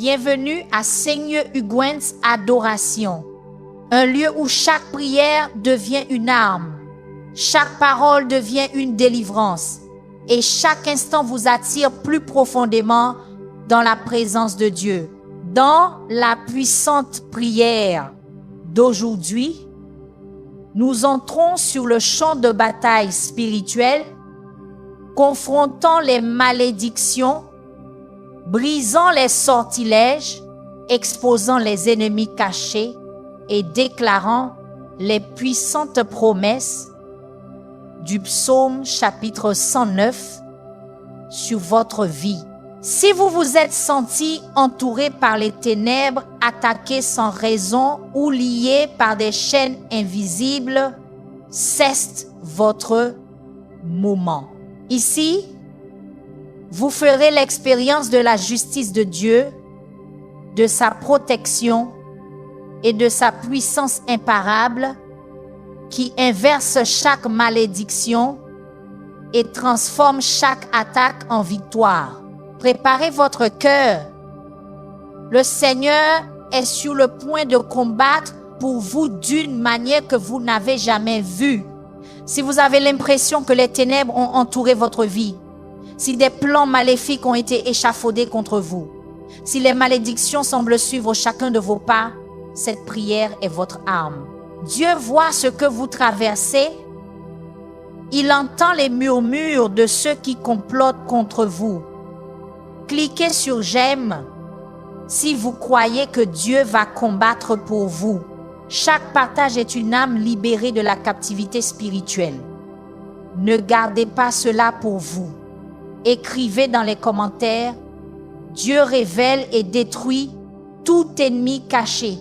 Bienvenue à Seigneur Huguen's Adoration, un lieu où chaque prière devient une arme, chaque parole devient une délivrance et chaque instant vous attire plus profondément dans la présence de Dieu. Dans la puissante prière d'aujourd'hui, nous entrons sur le champ de bataille spirituel, confrontant les malédictions, brisant les sortilèges, exposant les ennemis cachés et déclarant les puissantes promesses du psaume chapitre 109 sur votre vie. Si vous vous êtes senti entouré par les ténèbres, attaqué sans raison ou lié par des chaînes invisibles, c'est votre moment. Ici, vous ferez l'expérience de la justice de Dieu, de sa protection et de sa puissance imparable qui inverse chaque malédiction et transforme chaque attaque en victoire. Préparez votre cœur. Le Seigneur est sur le point de combattre pour vous d'une manière que vous n'avez jamais vue. Si vous avez l'impression que les ténèbres ont entouré votre vie, si des plans maléfiques ont été échafaudés contre vous, si les malédictions semblent suivre chacun de vos pas, cette prière est votre arme. Dieu voit ce que vous traversez. Il entend les murmures de ceux qui complotent contre vous. Cliquez sur « J'aime » si vous croyez que Dieu va combattre pour vous. Chaque partage est une âme libérée de la captivité spirituelle. Ne gardez pas cela pour vous. Écrivez dans les commentaires « Dieu révèle et détruit tout ennemi caché.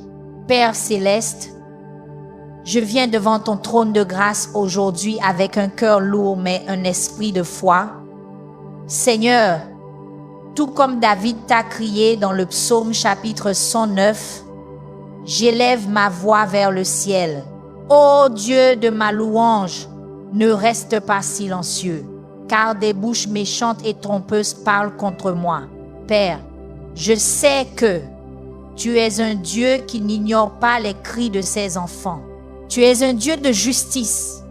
Père céleste, je viens devant ton trône de grâce aujourd'hui avec un cœur lourd mais un esprit de foi. Seigneur, tout comme David t'a crié dans le psaume chapitre 109, j'élève ma voix vers le ciel. Ô Dieu de ma louange, ne reste pas silencieux, car des bouches méchantes et trompeuses parlent contre moi. Père, je sais que tu es un Dieu qui n'ignore pas les cris de ses enfants. Tu es un Dieu de justice,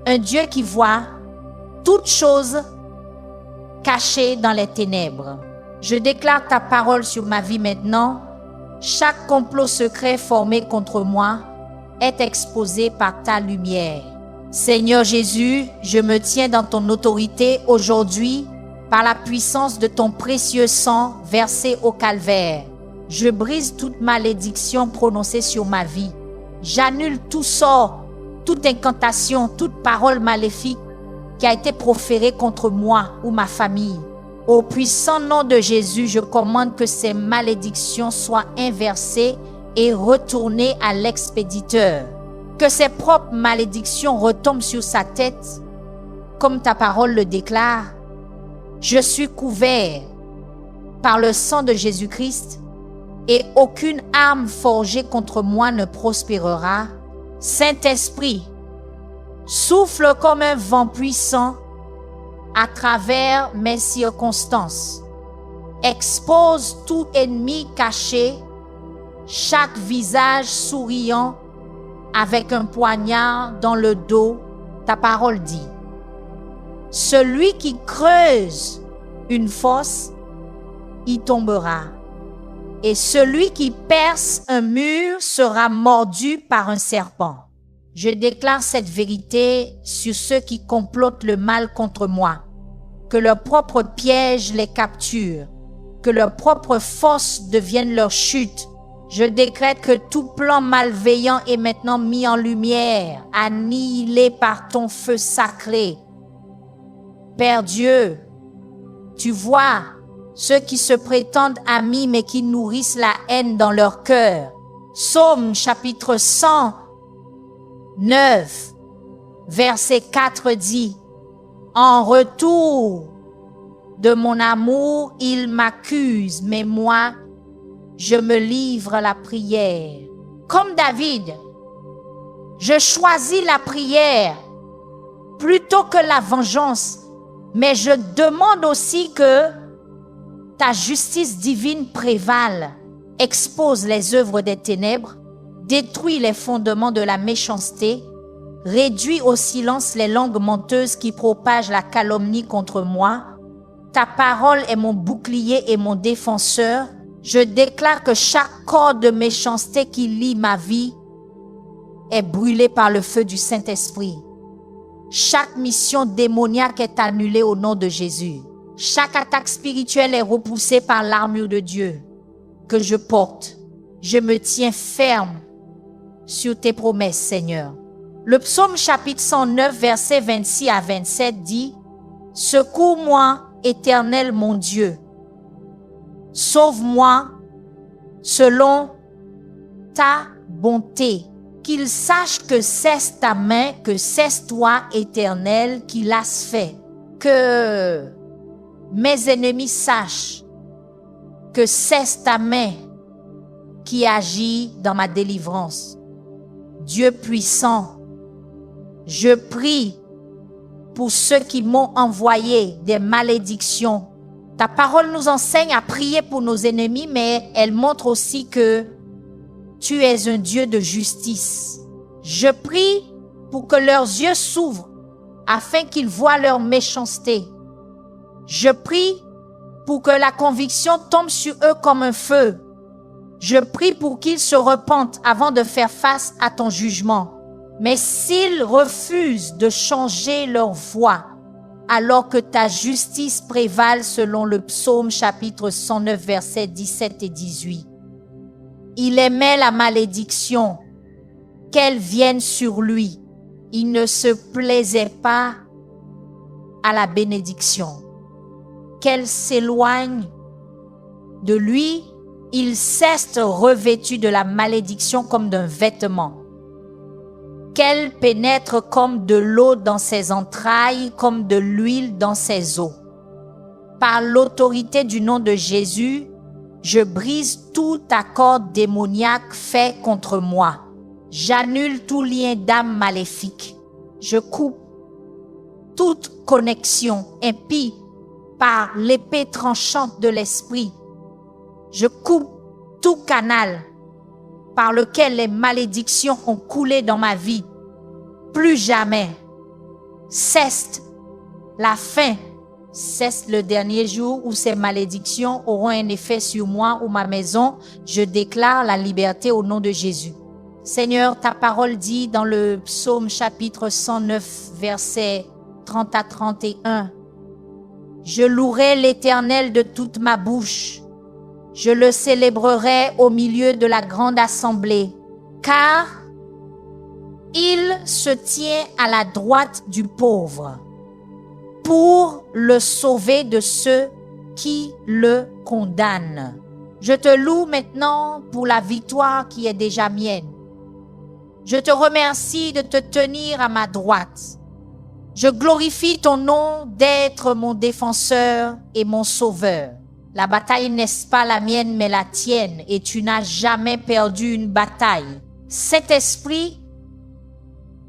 un Dieu qui voit toutes choses cachées dans les ténèbres. Je déclare ta parole sur ma vie maintenant. Chaque complot secret formé contre moi est exposé par ta lumière. Seigneur Jésus, je me tiens dans ton autorité aujourd'hui par la puissance de ton précieux sang versé au calvaire. Je brise toute malédiction prononcée sur ma vie. J'annule tout sort, toute incantation, toute parole maléfique qui a été proférée contre moi ou ma famille. Au puissant nom de Jésus, je commande que ces malédictions soient inversées et retournées à l'expéditeur. Que ses propres malédictions retombent sur sa tête, comme ta parole le déclare. Je suis couvert par le sang de Jésus-Christ et aucune arme forgée contre moi ne prospérera. Saint-Esprit, souffle comme un vent puissant à travers mes circonstances. Expose tout ennemi caché, chaque visage souriant avec un poignard dans le dos. Ta parole dit, celui qui creuse une fosse y tombera. Et celui qui perce un mur sera mordu par un serpent. Je déclare cette vérité sur ceux qui complotent le mal contre moi. Que leur propre piège les capture. Que leur propre force devienne leur chute. Je décrète que tout plan malveillant est maintenant mis en lumière, annihilé par ton feu sacré. Père Dieu, tu vois ceux qui se prétendent amis mais qui nourrissent la haine dans leur cœur. Psaume chapitre 109, verset 4 dit, « En retour de mon amour, il m'accuse, mais moi, je me livre à la prière. » Comme David, je choisis la prière plutôt que la vengeance, mais je demande aussi que ta justice divine prévale, expose les œuvres des ténèbres, détruit les fondements de la méchanceté, réduit au silence les langues menteuses qui propagent la calomnie contre moi. Ta parole est mon bouclier et mon défenseur. Je déclare que chaque corde de méchanceté qui lie ma vie est brûlée par le feu du Saint-Esprit. Chaque mission démoniaque est annulée au nom de Jésus. Chaque attaque spirituelle est repoussée par l'armure de Dieu que je porte. Je me tiens ferme sur tes promesses, Seigneur. Le psaume chapitre 109, versets 26 à 27 dit « Secours-moi, Éternel mon Dieu. Sauve-moi selon ta bonté. Qu'ils sachent que c'est ta main, que c'est toi, Éternel, qui l'as fait. Que mes ennemis sachent que c'est ta main qui agit dans ma délivrance. Dieu puissant, je prie pour ceux qui m'ont envoyé des malédictions. Ta parole nous enseigne à prier pour nos ennemis, mais elle montre aussi que tu es un Dieu de justice. Je prie pour que leurs yeux s'ouvrent afin qu'ils voient leur méchanceté. Je prie pour que la conviction tombe sur eux comme un feu. Je prie pour qu'ils se repentent avant de faire face à ton jugement. Mais s'ils refusent de changer leur voie, alors que ta justice prévale selon le psaume chapitre 109 versets 17 et 18. Il aimait la malédiction, qu'elle vienne sur lui. Il ne se plaisait pas à la bénédiction. Qu'elle s'éloigne de lui, il cesse revêtu de la malédiction comme d'un vêtement. Qu'elle pénètre comme de l'eau dans ses entrailles, comme de l'huile dans ses os. Par l'autorité du nom de Jésus, je brise tout accord démoniaque fait contre moi. J'annule tout lien d'âme maléfique. Je coupe toute connexion impie par l'épée tranchante de l'esprit. Je coupe tout canal par lequel les malédictions ont coulé dans ma vie. Plus jamais. Cesse la fin. Cesse le dernier jour où ces malédictions auront un effet sur moi ou ma maison. Je déclare la liberté au nom de Jésus. Seigneur, ta parole dit dans le psaume chapitre 109, versets 30 à 31. Je louerai l'Éternel de toute ma bouche. Je le célébrerai au milieu de la grande assemblée, car il se tient à la droite du pauvre pour le sauver de ceux qui le condamnent. Je te loue maintenant pour la victoire qui est déjà mienne. Je te remercie de te tenir à ma droite. Je glorifie ton nom d'être mon défenseur et mon sauveur. La bataille n'est pas la mienne, mais la tienne, et tu n'as jamais perdu une bataille. Cet esprit,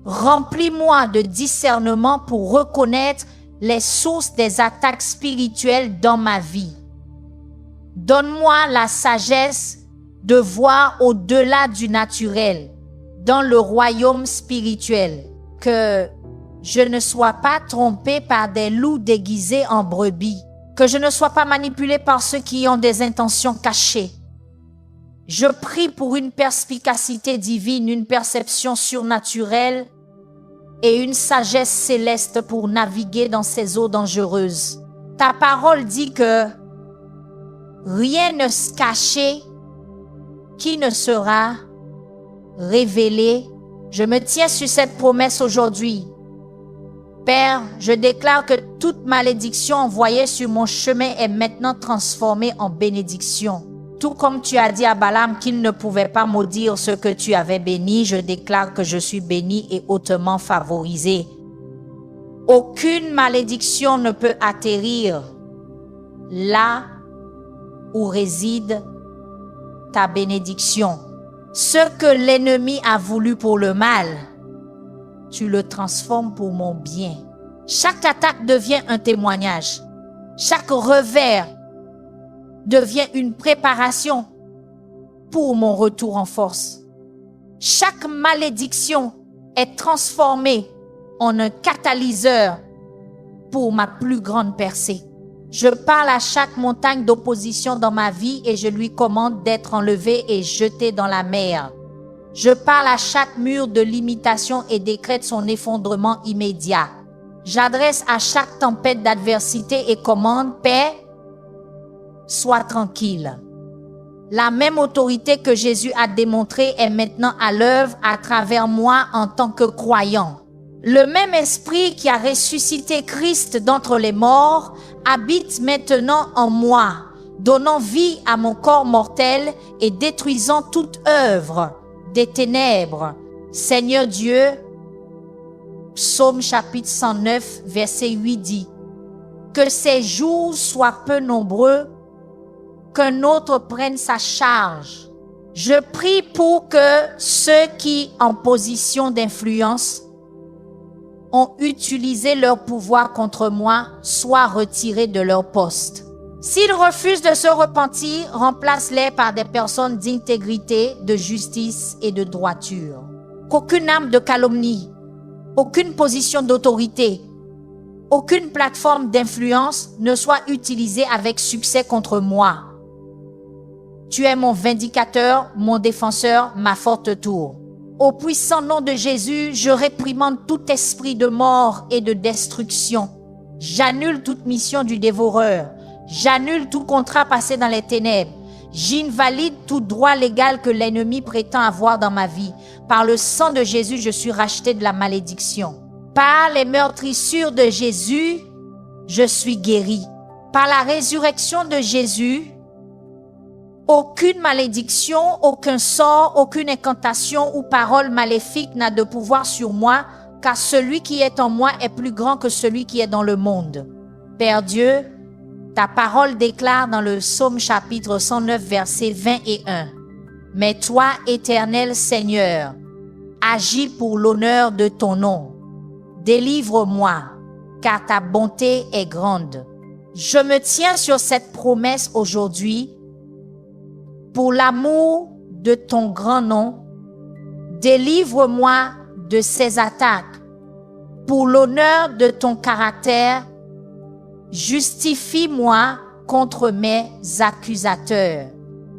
remplis-moi de discernement pour reconnaître les sources des attaques spirituelles dans ma vie. Donne-moi la sagesse de voir au-delà du naturel, dans le royaume spirituel, que je ne sois pas trompé par des loups déguisés en brebis, que je ne sois pas manipulé par ceux qui ont des intentions cachées. Je prie pour une perspicacité divine, une perception surnaturelle et une sagesse céleste pour naviguer dans ces eaux dangereuses. Ta parole dit que rien ne se cache qui ne sera révélé. Je me tiens sur cette promesse aujourd'hui. Père, je déclare que toute malédiction envoyée sur mon chemin est maintenant transformée en bénédiction. Tout comme tu as dit à Balaam qu'il ne pouvait pas maudire ce que tu avais béni, je déclare que je suis béni et hautement favorisé. Aucune malédiction ne peut atterrir là où réside ta bénédiction. Ce que l'ennemi a voulu pour le mal, tu le transformes pour mon bien. Chaque attaque devient un témoignage. Chaque revers devient une préparation pour mon retour en force. Chaque malédiction est transformée en un catalyseur pour ma plus grande percée. Je parle à chaque montagne d'opposition dans ma vie et je lui commande d'être enlevée et jetée dans la mer. Je parle à chaque mur de limitation et décrète son effondrement immédiat. J'adresse à chaque tempête d'adversité et commande paix, sois tranquille. La même autorité que Jésus a démontrée est maintenant à l'œuvre à travers moi en tant que croyant. Le même esprit qui a ressuscité Christ d'entre les morts habite maintenant en moi, donnant vie à mon corps mortel et détruisant toute œuvre des ténèbres. Seigneur Dieu, Psaume chapitre 109, verset 8 dit, « Que ces jours soient peu nombreux, qu'un autre prenne sa charge. » Je prie pour que ceux qui, en position d'influence, ont utilisé leur pouvoir contre moi, soient retirés de leur poste. S'ils refusent de se repentir, remplace-les par des personnes d'intégrité, de justice et de droiture. Qu'aucune âme de calomnie, aucune position d'autorité, aucune plateforme d'influence ne soit utilisée avec succès contre moi. Tu es mon vindicateur, mon défenseur, ma forte tour. Au puissant nom de Jésus, je réprimande tout esprit de mort et de destruction. J'annule toute mission du dévoreur. J'annule tout contrat passé dans les ténèbres. J'invalide tout droit légal que l'ennemi prétend avoir dans ma vie. Par le sang de Jésus, je suis racheté de la malédiction. Par les meurtrissures de Jésus, je suis guéri. Par la résurrection de Jésus, aucune malédiction, aucun sort, aucune incantation ou parole maléfique n'a de pouvoir sur moi, car celui qui est en moi est plus grand que celui qui est dans le monde. Père Dieu, ta parole déclare dans le Psaume chapitre 109, versets 20 et 1. « Mais toi, éternel Seigneur, agis pour l'honneur de ton nom. Délivre-moi, car ta bonté est grande. » Je me tiens sur cette promesse aujourd'hui. Pour l'amour de ton grand nom, délivre-moi de ces attaques. Pour l'honneur de ton caractère, justifie-moi contre mes accusateurs.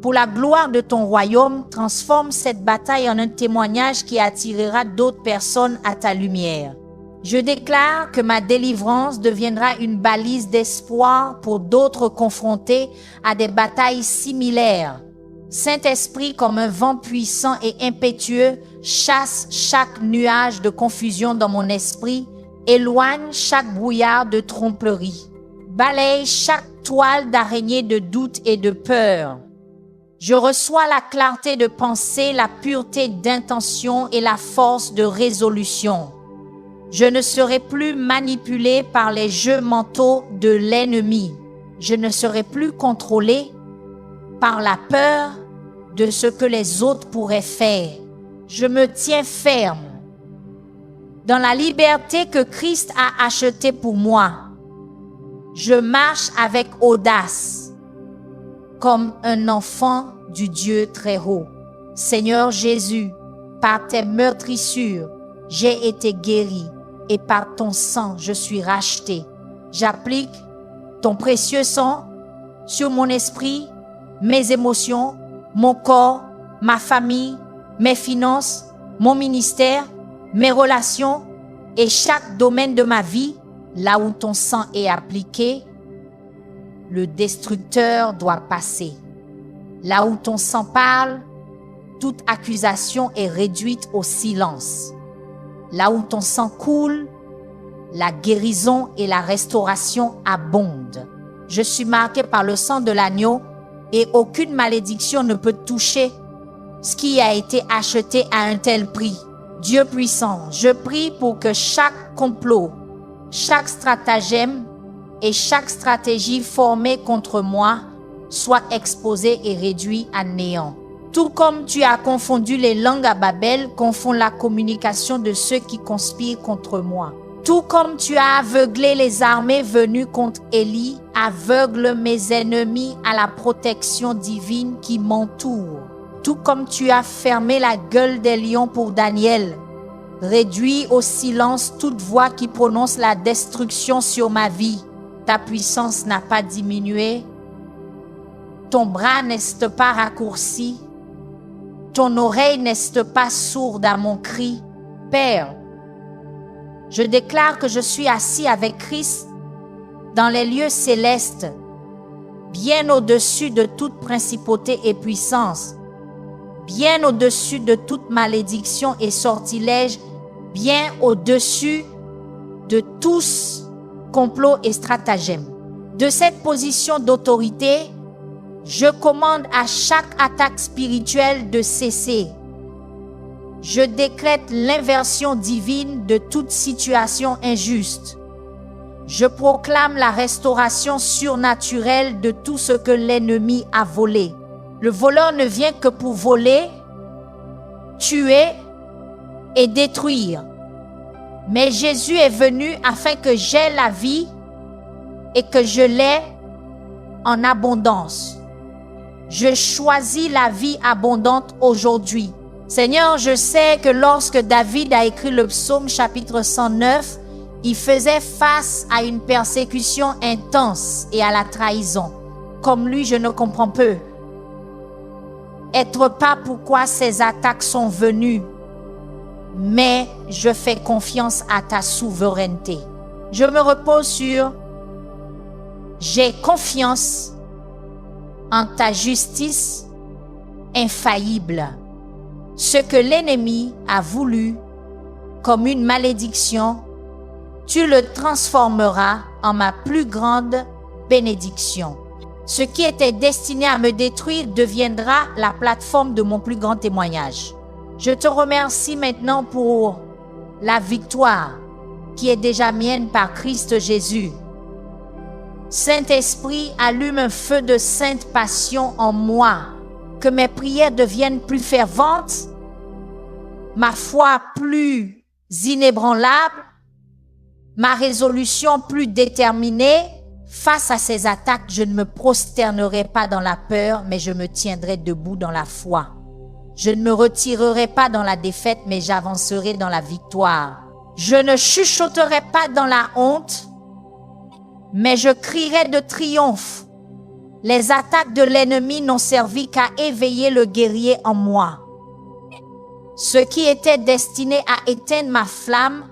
Pour la gloire de ton royaume, transforme cette bataille en un témoignage qui attirera d'autres personnes à ta lumière. Je déclare que ma délivrance deviendra une balise d'espoir pour d'autres confrontés à des batailles similaires. Saint-Esprit, comme un vent puissant et impétueux, chasse chaque nuage de confusion dans mon esprit, éloigne chaque brouillard de tromperie, balaye chaque toile d'araignée de doute et de peur. Je reçois la clarté de pensée, la pureté d'intention et la force de résolution. Je ne serai plus manipulé par les jeux mentaux de l'ennemi. Je ne serai plus contrôlé par la peur de ce que les autres pourraient faire. Je me tiens ferme dans la liberté que Christ a achetée pour moi. Je marche avec audace comme un enfant du Dieu très haut. Seigneur Jésus, par tes meurtrissures, j'ai été guéri et par ton sang, je suis racheté. J'applique ton précieux sang sur mon esprit, mes émotions, mon corps, ma famille, mes finances, mon ministère, mes relations et chaque domaine de ma vie, là où ton sang est appliqué, le destructeur doit passer. Là où ton sang parle, toute accusation est réduite au silence. Là où ton sang coule, la guérison et la restauration abondent. Je suis marqué par le sang de l'agneau et aucune malédiction ne peut toucher ce qui a été acheté à un tel prix. Dieu puissant, je prie pour que chaque complot, chaque stratagème et chaque stratégie formée contre moi soit exposée et réduite à néant. Tout comme tu as confondu les langues à Babel, confonds la communication de ceux qui conspirent contre moi. Tout comme tu as aveuglé les armées venues contre Élie, aveugle mes ennemis à la protection divine qui m'entoure. Tout comme tu as fermé la gueule des lions pour Daniel, réduis au silence toute voix qui prononce la destruction sur ma vie. Ta puissance n'a pas diminué, ton bras n'est pas raccourci, ton oreille n'est pas sourde à mon cri. Père, je déclare que je suis assis avec Christ dans les lieux célestes, bien au-dessus de toute principauté et puissance, bien au-dessus de toute malédiction et sortilège, bien au-dessus de tous complots et stratagèmes. De cette position d'autorité, je commande à chaque attaque spirituelle de cesser. Je décrète l'inversion divine de toute situation injuste. Je proclame la restauration surnaturelle de tout ce que l'ennemi a volé. Le voleur ne vient que pour voler, tuer et détruire. Mais Jésus est venu afin que j'aie la vie et que je l'aie en abondance. Je choisis la vie abondante aujourd'hui. Seigneur, je sais que lorsque David a écrit le psaume chapitre 109, il faisait face à une persécution intense et à la trahison. Comme lui, je ne comprends peu. Être pas pourquoi ces attaques sont venues, mais je fais confiance à ta souveraineté. Je me repose sur j'ai confiance en ta justice infaillible. Ce que l'ennemi a voulu comme une malédiction, tu le transformeras en ma plus grande bénédiction. Ce qui était destiné à me détruire deviendra la plateforme de mon plus grand témoignage. Je te remercie maintenant pour la victoire qui est déjà mienne par Christ Jésus. Saint-Esprit, allume un feu de sainte passion en moi, que mes prières deviennent plus ferventes, ma foi plus inébranlable, ma résolution plus déterminée. Face à ces attaques, je ne me prosternerai pas dans la peur, mais je me tiendrai debout dans la foi. Je ne me retirerai pas dans la défaite, mais j'avancerai dans la victoire. Je ne chuchoterai pas dans la honte, mais je crierai de triomphe. Les attaques de l'ennemi n'ont servi qu'à éveiller le guerrier en moi. Ce qui était destiné à éteindre ma flamme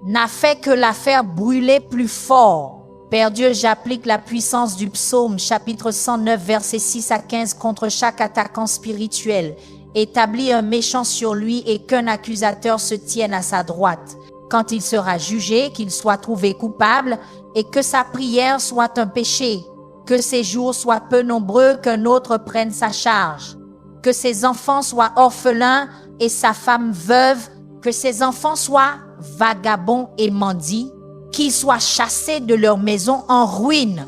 n'a fait que la faire brûler plus fort. Père Dieu, j'applique la puissance du psaume chapitre 109 versets 6 à 15 contre chaque attaquant spirituel. Établis un méchant sur lui et qu'un accusateur se tienne à sa droite. Quand il sera jugé, qu'il soit trouvé coupable et que sa prière soit un péché. Que ses jours soient peu nombreux, qu'un autre prenne sa charge. Que ses enfants soient orphelins et sa femme veuve. Que ses enfants soient vagabonds et mendis. Qu'ils soient chassés de leur maison en ruine.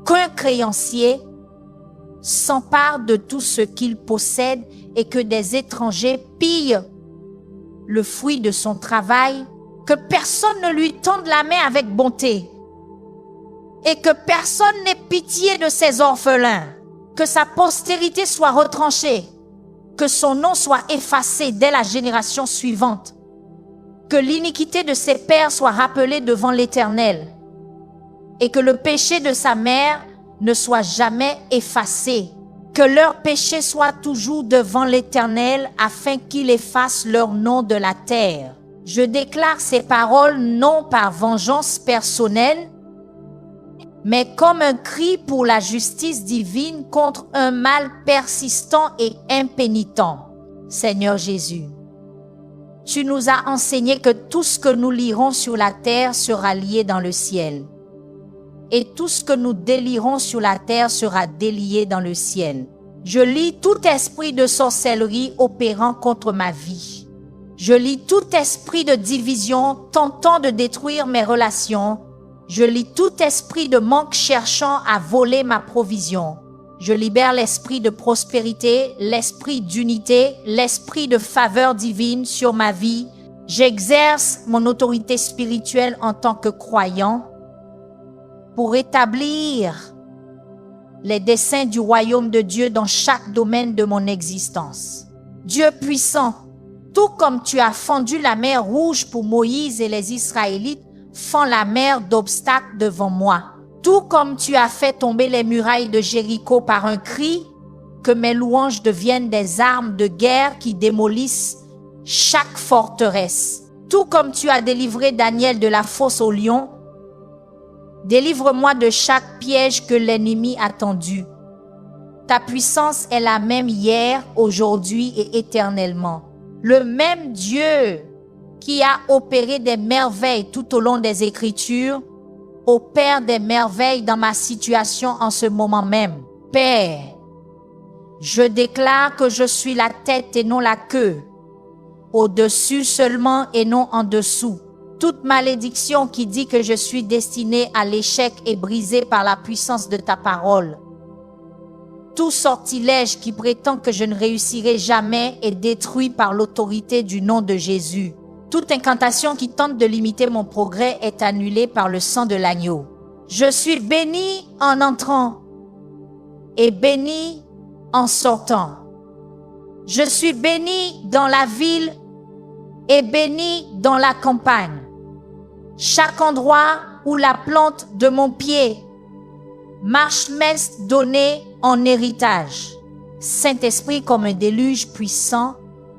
Qu'un créancier s'empare de tout ce qu'il possède et que des étrangers pillent le fruit de son travail, que personne ne lui tende la main avec bonté et que personne n'ait pitié de ses orphelins, que sa postérité soit retranchée, que son nom soit effacé dès la génération suivante, que l'iniquité de ses pères soit rappelée devant l'Éternel et que le péché de sa mère ne soit jamais effacé, que leur péché soit toujours devant l'Éternel afin qu'il efface leur nom de la terre. Je déclare ces paroles non par vengeance personnelle, mais comme un cri pour la justice divine contre un mal persistant et impénitent. Seigneur Jésus, tu nous as enseigné que tout ce que nous lirons sur la terre sera lié dans le ciel. Et tout ce que nous délierons sur la terre sera délié dans le ciel. Je lis tout esprit de sorcellerie opérant contre ma vie. Je lis tout esprit de division tentant de détruire mes relations. Je lis tout esprit de manque cherchant à voler ma provision. Je libère l'esprit de prospérité, l'esprit d'unité, l'esprit de faveur divine sur ma vie, J'exerce mon autorité spirituelle en tant que croyant pour établir les desseins du royaume de Dieu dans chaque domaine de mon existence. Dieu puissant, tout comme tu as fendu la mer Rouge pour Moïse et les Israélites, fends la mer d'obstacles devant moi. Tout comme tu as fait tomber les murailles de Jéricho par un cri, que mes louanges deviennent des armes de guerre qui démolissent chaque forteresse. Tout comme tu as délivré Daniel de la fosse au lion, délivre-moi de chaque piège que l'ennemi a tendu. Ta puissance est la même hier, aujourd'hui et éternellement. Le même Dieu qui a opéré des merveilles tout au long des Écritures, opère des merveilles dans ma situation en ce moment même. Père, je déclare que je suis la tête et non la queue, au-dessus seulement et non en dessous. Toute malédiction qui dit que je suis destinée à l'échec est brisée par la puissance de ta parole. Tout sortilège qui prétend que je ne réussirai jamais est détruit par l'autorité du nom de Jésus. Toute incantation qui tente de limiter mon progrès est annulée par le sang de l'agneau. Je suis béni en entrant et béni en sortant. Je suis béni dans la ville et béni dans la campagne. Chaque endroit où la plante de mon pied marche m'est donnée en héritage. Saint-Esprit, comme un déluge puissant,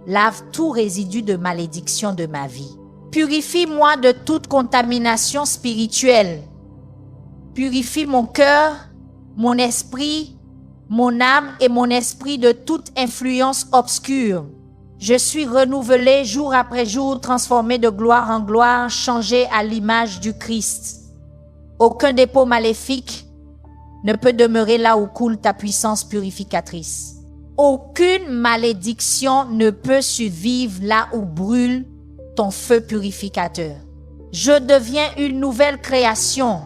lave tout résidu de malédiction de ma vie. Purifie-moi de toute contamination spirituelle. Purifie mon cœur, mon esprit, mon âme et mon esprit de toute influence obscure. Je suis renouvelé jour après jour, transformé de gloire en gloire, changé à l'image du Christ. Aucun dépôt maléfique ne peut demeurer là où coule ta puissance purificatrice. Aucune malédiction ne peut survivre là où brûle ton feu purificateur. Je deviens une nouvelle création.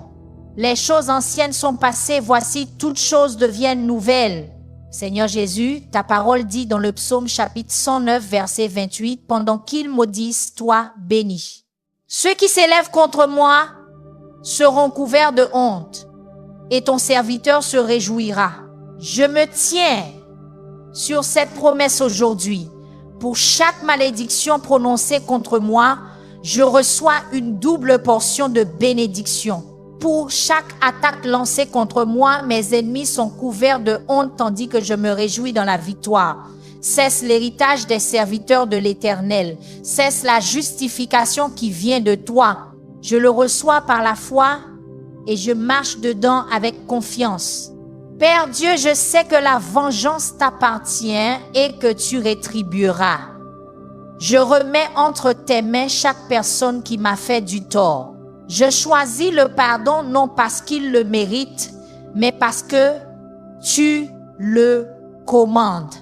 Les choses anciennes sont passées, voici toutes choses deviennent nouvelles. Seigneur Jésus, ta parole dit dans le psaume chapitre 109, verset 28, « Pendant qu'ils maudissent, toi bénis. Ceux qui s'élèvent contre moi seront couverts de honte, et ton serviteur se réjouira. Je me tiens sur cette promesse aujourd'hui. Pour chaque malédiction prononcée contre moi, je reçois une double portion de bénédiction. Pour chaque attaque lancée contre moi, mes ennemis sont couverts de honte tandis que je me réjouis dans la victoire. Cesse l'héritage des serviteurs de l'Éternel. Cesse la justification qui vient de toi. Je le reçois par la foi et je marche dedans avec confiance. Père Dieu, je sais que la vengeance t'appartient et que tu rétribueras. Je remets entre tes mains chaque personne qui m'a fait du tort. Je choisis le pardon non parce qu'il le mérite, mais parce que tu le commandes.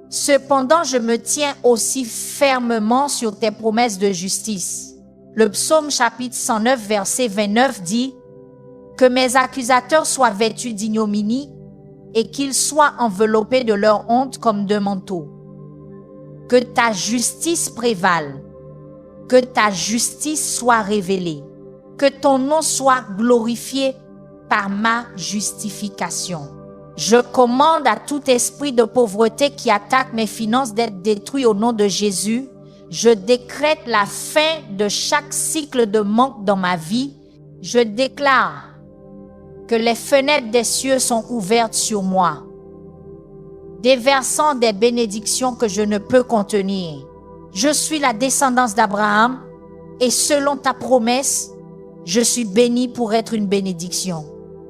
Cependant, je me tiens aussi fermement sur tes promesses de justice. Le psaume chapitre 109, verset 29 dit « Que mes accusateurs soient vêtus d'ignominie et qu'ils soient enveloppés de leur honte comme de manteau. Que ta justice prévale, que ta justice soit révélée. Que ton nom soit glorifié par ma justification. Je commande à tout esprit de pauvreté qui attaque mes finances d'être détruit au nom de Jésus. Je décrète la fin de chaque cycle de manque dans ma vie. Je déclare que les fenêtres des cieux sont ouvertes sur moi, déversant des bénédictions que je ne peux contenir. Je suis la descendance d'Abraham et selon ta promesse, je suis béni pour être une bénédiction.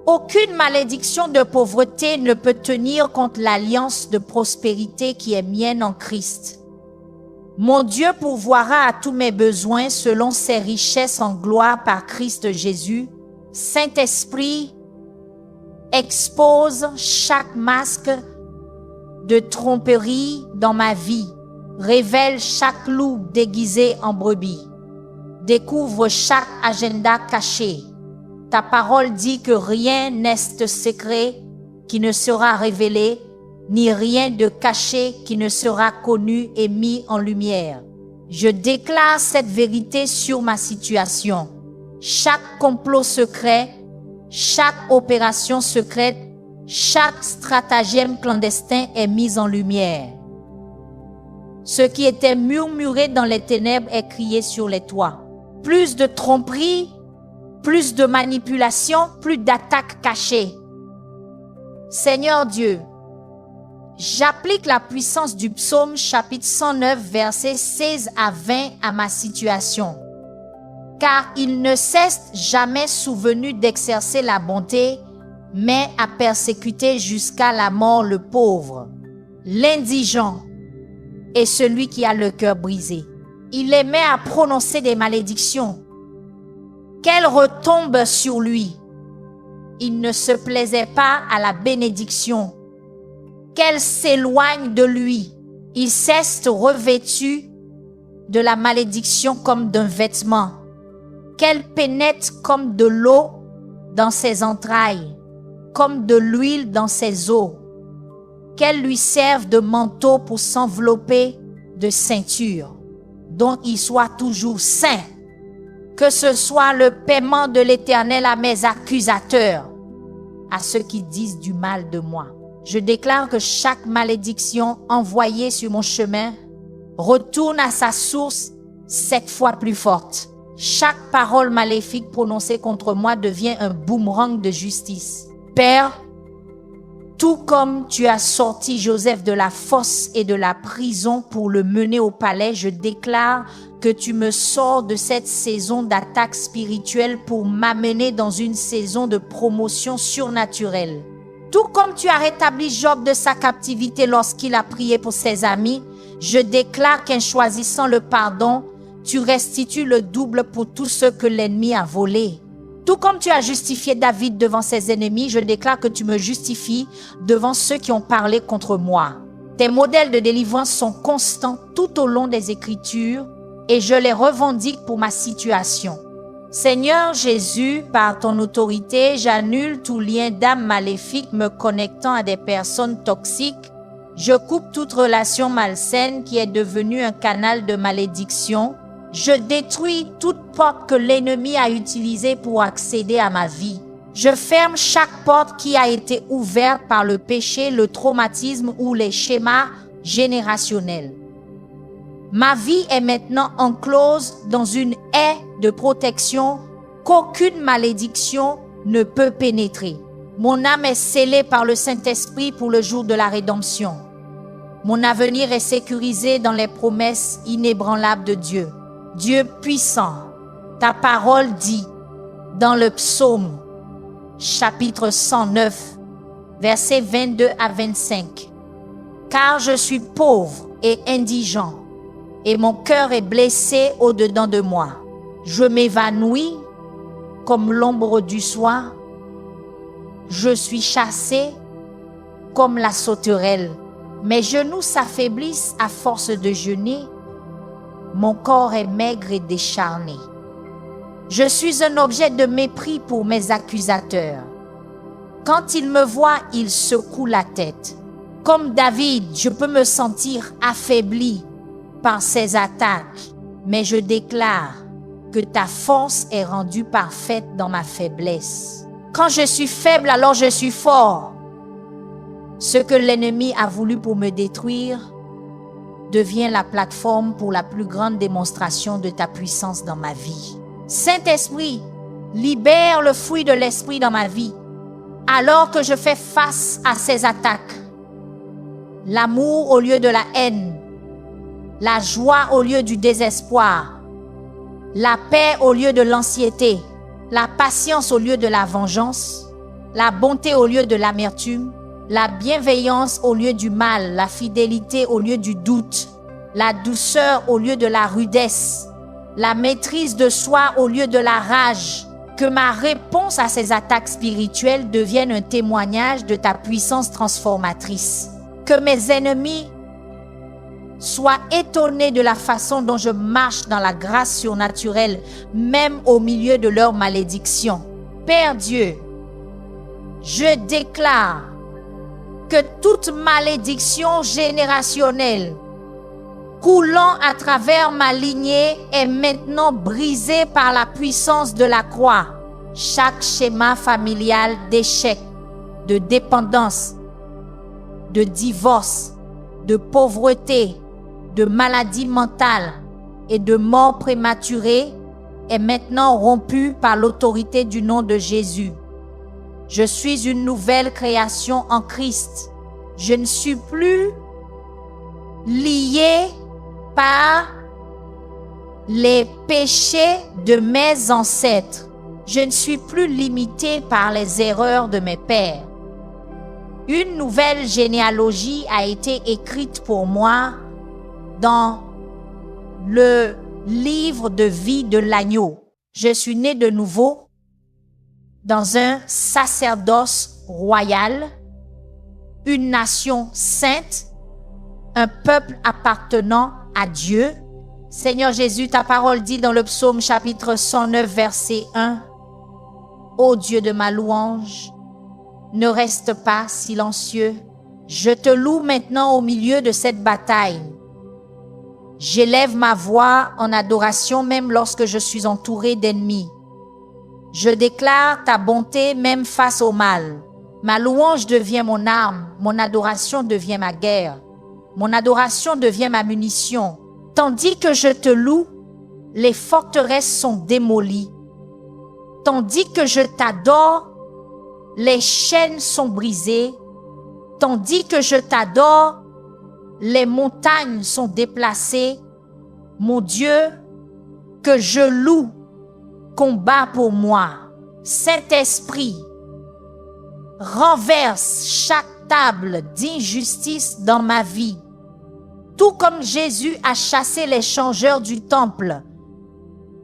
Aucune malédiction de pauvreté ne peut tenir contre l'alliance de prospérité qui est mienne en Christ. Mon Dieu pourvoira à tous mes besoins selon ses richesses en gloire par Christ Jésus. Saint-Esprit, expose chaque masque de tromperie dans ma vie. Révèle chaque loup déguisé en brebis. Découvre chaque agenda caché. Ta parole dit que rien n'est secret qui ne sera révélé, ni rien de caché qui ne sera connu et mis en lumière. Je déclare cette vérité sur ma situation. Chaque complot secret, chaque opération secrète, chaque stratagème clandestin est mis en lumière. Ce qui était murmuré dans les ténèbres est crié sur les toits. Plus de tromperies, plus de manipulations, plus d'attaques cachées. Seigneur Dieu, j'applique la puissance du psaume chapitre 109 versets 16 à 20 à ma situation. Car il ne cesse jamais souvenu d'exercer la bonté, mais à persécuter jusqu'à la mort le pauvre, l'indigent et celui qui a le cœur brisé. Il aimait à prononcer des malédictions. Qu'elles retombent sur lui. Il ne se plaisait pas à la bénédiction. Qu'elle s'éloigne de lui. Il cesse revêtu de la malédiction comme d'un vêtement. Qu'elle pénètre comme de l'eau dans ses entrailles, comme de l'huile dans ses os. Qu'elle lui serve de manteau pour s'envelopper de ceinture, dont il soit toujours saint. Que ce soit le paiement de l'Éternel à mes accusateurs, à ceux qui disent du mal de moi. Je déclare que chaque malédiction envoyée sur mon chemin retourne à sa source 7 fois plus forte. Chaque parole maléfique prononcée contre moi devient un boomerang de justice. Père, tout comme tu as sorti Joseph de la fosse et de la prison pour le mener au palais, je déclare que tu me sors de cette saison d'attaque spirituelle pour m'amener dans une saison de promotion surnaturelle. Tout comme tu as rétabli Job de sa captivité lorsqu'il a prié pour ses amis, je déclare qu'en choisissant le pardon, tu restitues le double pour tout ce que l'ennemi a volé. Tout comme tu as justifié David devant ses ennemis, je déclare que tu me justifies devant ceux qui ont parlé contre moi. Tes modèles de délivrance sont constants tout au long des Écritures et je les revendique pour ma situation. Seigneur Jésus, par ton autorité, j'annule tout lien d'âme maléfique me connectant à des personnes toxiques. Je coupe toute relation malsaine qui est devenue un canal de malédiction. Je détruis toute porte que l'ennemi a utilisée pour accéder à ma vie. Je ferme chaque porte qui a été ouverte par le péché, le traumatisme ou les schémas générationnels. Ma vie est maintenant enclose dans une haie de protection qu'aucune malédiction ne peut pénétrer. Mon âme est scellée par le Saint-Esprit pour le jour de la rédemption. Mon avenir est sécurisé dans les promesses inébranlables de Dieu. Dieu puissant, ta parole dit dans le psaume, chapitre 109, versets 22 à 25. Car je suis pauvre et indigent, et mon cœur est blessé au-dedans de moi. Je m'évanouis comme l'ombre du soir. Je suis chassé comme la sauterelle. Mes genoux s'affaiblissent à force de jeûner. Mon corps est maigre et décharné. Je suis un objet de mépris pour mes accusateurs. Quand ils me voient, ils secouent la tête. Comme David, je peux me sentir affaibli par ces attaques, mais je déclare que ta force est rendue parfaite dans ma faiblesse. Quand je suis faible, alors je suis fort. Ce que l'ennemi a voulu pour me détruire devient la plateforme pour la plus grande démonstration de ta puissance dans ma vie. Saint-Esprit, libère le fruit de l'esprit dans ma vie, alors que je fais face à ces attaques. L'amour au lieu de la haine, la joie au lieu du désespoir, la paix au lieu de l'anxiété, la patience au lieu de la vengeance, la bonté au lieu de l'amertume, la bienveillance au lieu du mal, la fidélité au lieu du doute, la douceur au lieu de la rudesse, la maîtrise de soi au lieu de la rage. Que ma réponse à ces attaques spirituelles devienne un témoignage de ta puissance transformatrice. Que mes ennemis soient étonnés de la façon dont je marche dans la grâce surnaturelle, même au milieu de leurs malédictions. Père Dieu, je déclare que toute malédiction générationnelle coulant à travers ma lignée est maintenant brisé par la puissance de la croix. Chaque schéma familial d'échec, de dépendance, de divorce, de pauvreté, de maladie mentale et de mort prématurée est maintenant rompu par l'autorité du nom de Jésus. Je suis une nouvelle création en Christ. Je ne suis plus lié par les péchés de mes ancêtres. Je ne suis plus limité par les erreurs de mes pères. Une nouvelle généalogie a été écrite pour moi dans le livre de vie de l'agneau. Je suis né de nouveau dans un sacerdoce royal, une nation sainte, un peuple appartenant à Dieu. Seigneur Jésus, ta parole dit dans le psaume chapitre 109, verset 1, « Ô Dieu de ma louange, ne reste pas silencieux. Je te loue maintenant au milieu de cette bataille. J'élève ma voix en adoration même lorsque je suis entouré d'ennemis. Je déclare ta bonté même face au mal. Ma louange devient mon arme, mon adoration devient ma guerre. Mon adoration devient ma munition. Tandis que je te loue, les forteresses sont démolies. Tandis que je t'adore, les chaînes sont brisées. Tandis que je t'adore, les montagnes sont déplacées. Mon Dieu, que je loue, combat pour moi. Saint-Esprit, renverse chaque table d'injustice dans ma vie. Tout comme Jésus a chassé les changeurs du temple,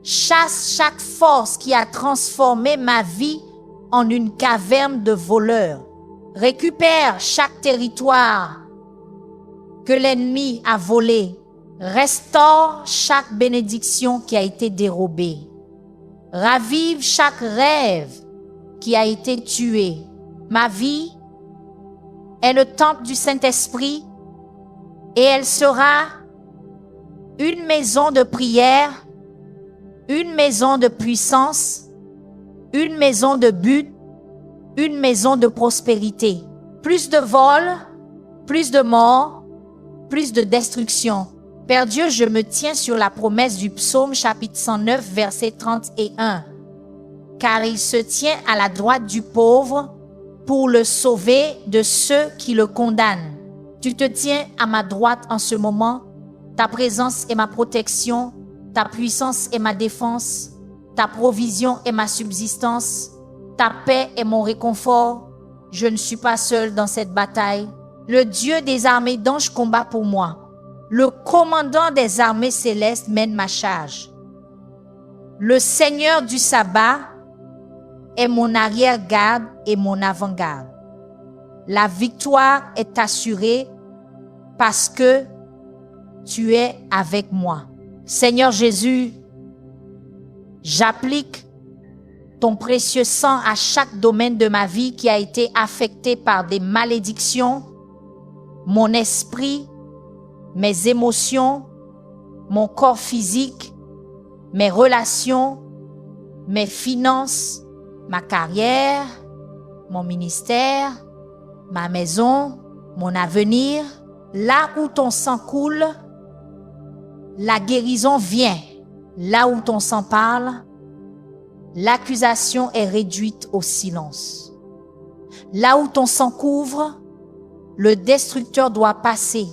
chasse chaque force qui a transformé ma vie en une caverne de voleurs. Récupère chaque territoire que l'ennemi a volé. Restaure chaque bénédiction qui a été dérobée. Ravive chaque rêve qui a été tué. Ma vie est le temple du Saint-Esprit et elle sera une maison de prière, une maison de puissance, une maison de but, une maison de prospérité. Plus de vols, plus de morts, plus de destruction. Père Dieu, je me tiens sur la promesse du psaume chapitre 109, verset 31. Car il se tient à la droite du pauvre pour le sauver de ceux qui le condamnent. Tu te tiens à ma droite en ce moment. Ta présence est ma protection. Ta puissance est ma défense. Ta provision est ma subsistance. Ta paix est mon réconfort. Je ne suis pas seul dans cette bataille. Le Dieu des armées d'anges combat pour moi. Le commandant des armées célestes mène ma charge. Le Seigneur du sabbat est mon arrière-garde et mon avant-garde. La victoire est assurée parce que tu es avec moi. Seigneur Jésus, j'applique ton précieux sang à chaque domaine de ma vie qui a été affecté par des malédictions, mon esprit, mes émotions, mon corps physique, mes relations, mes finances, ma carrière, mon ministère, ma maison, mon avenir. Là où ton sang coule, la guérison vient. Là où ton sang parle, l'accusation est réduite au silence. Là où ton sang couvre, le destructeur doit passer.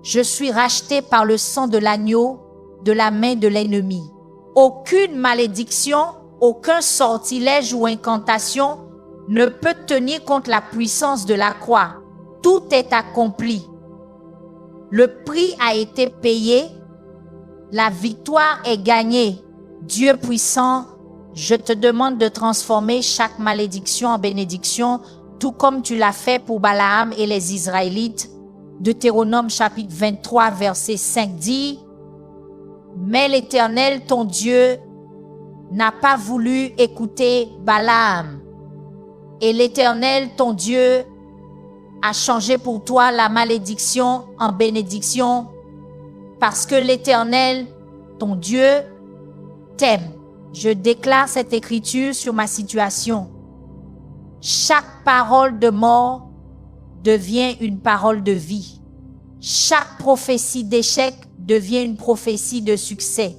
Je suis racheté par le sang de l'agneau de la main de l'ennemi. Aucune malédiction, aucun sortilège ou incantation ne peut tenir contre la puissance de la croix. Tout est accompli. Le prix a été payé. La victoire est gagnée. Dieu puissant, je te demande de transformer chaque malédiction en bénédiction, tout comme tu l'as fait pour Balaam et les Israélites. Deutéronome chapitre 23, verset 5 dit, « Mais l'Éternel, ton Dieu, n'a pas voulu écouter Balaam. Et l'Éternel, ton Dieu, a changé pour toi la malédiction en bénédiction parce que l'Éternel, ton Dieu, t'aime. Je déclare cette écriture sur ma situation. Chaque parole de mort devient une parole de vie. Chaque prophétie d'échec devient une prophétie de succès.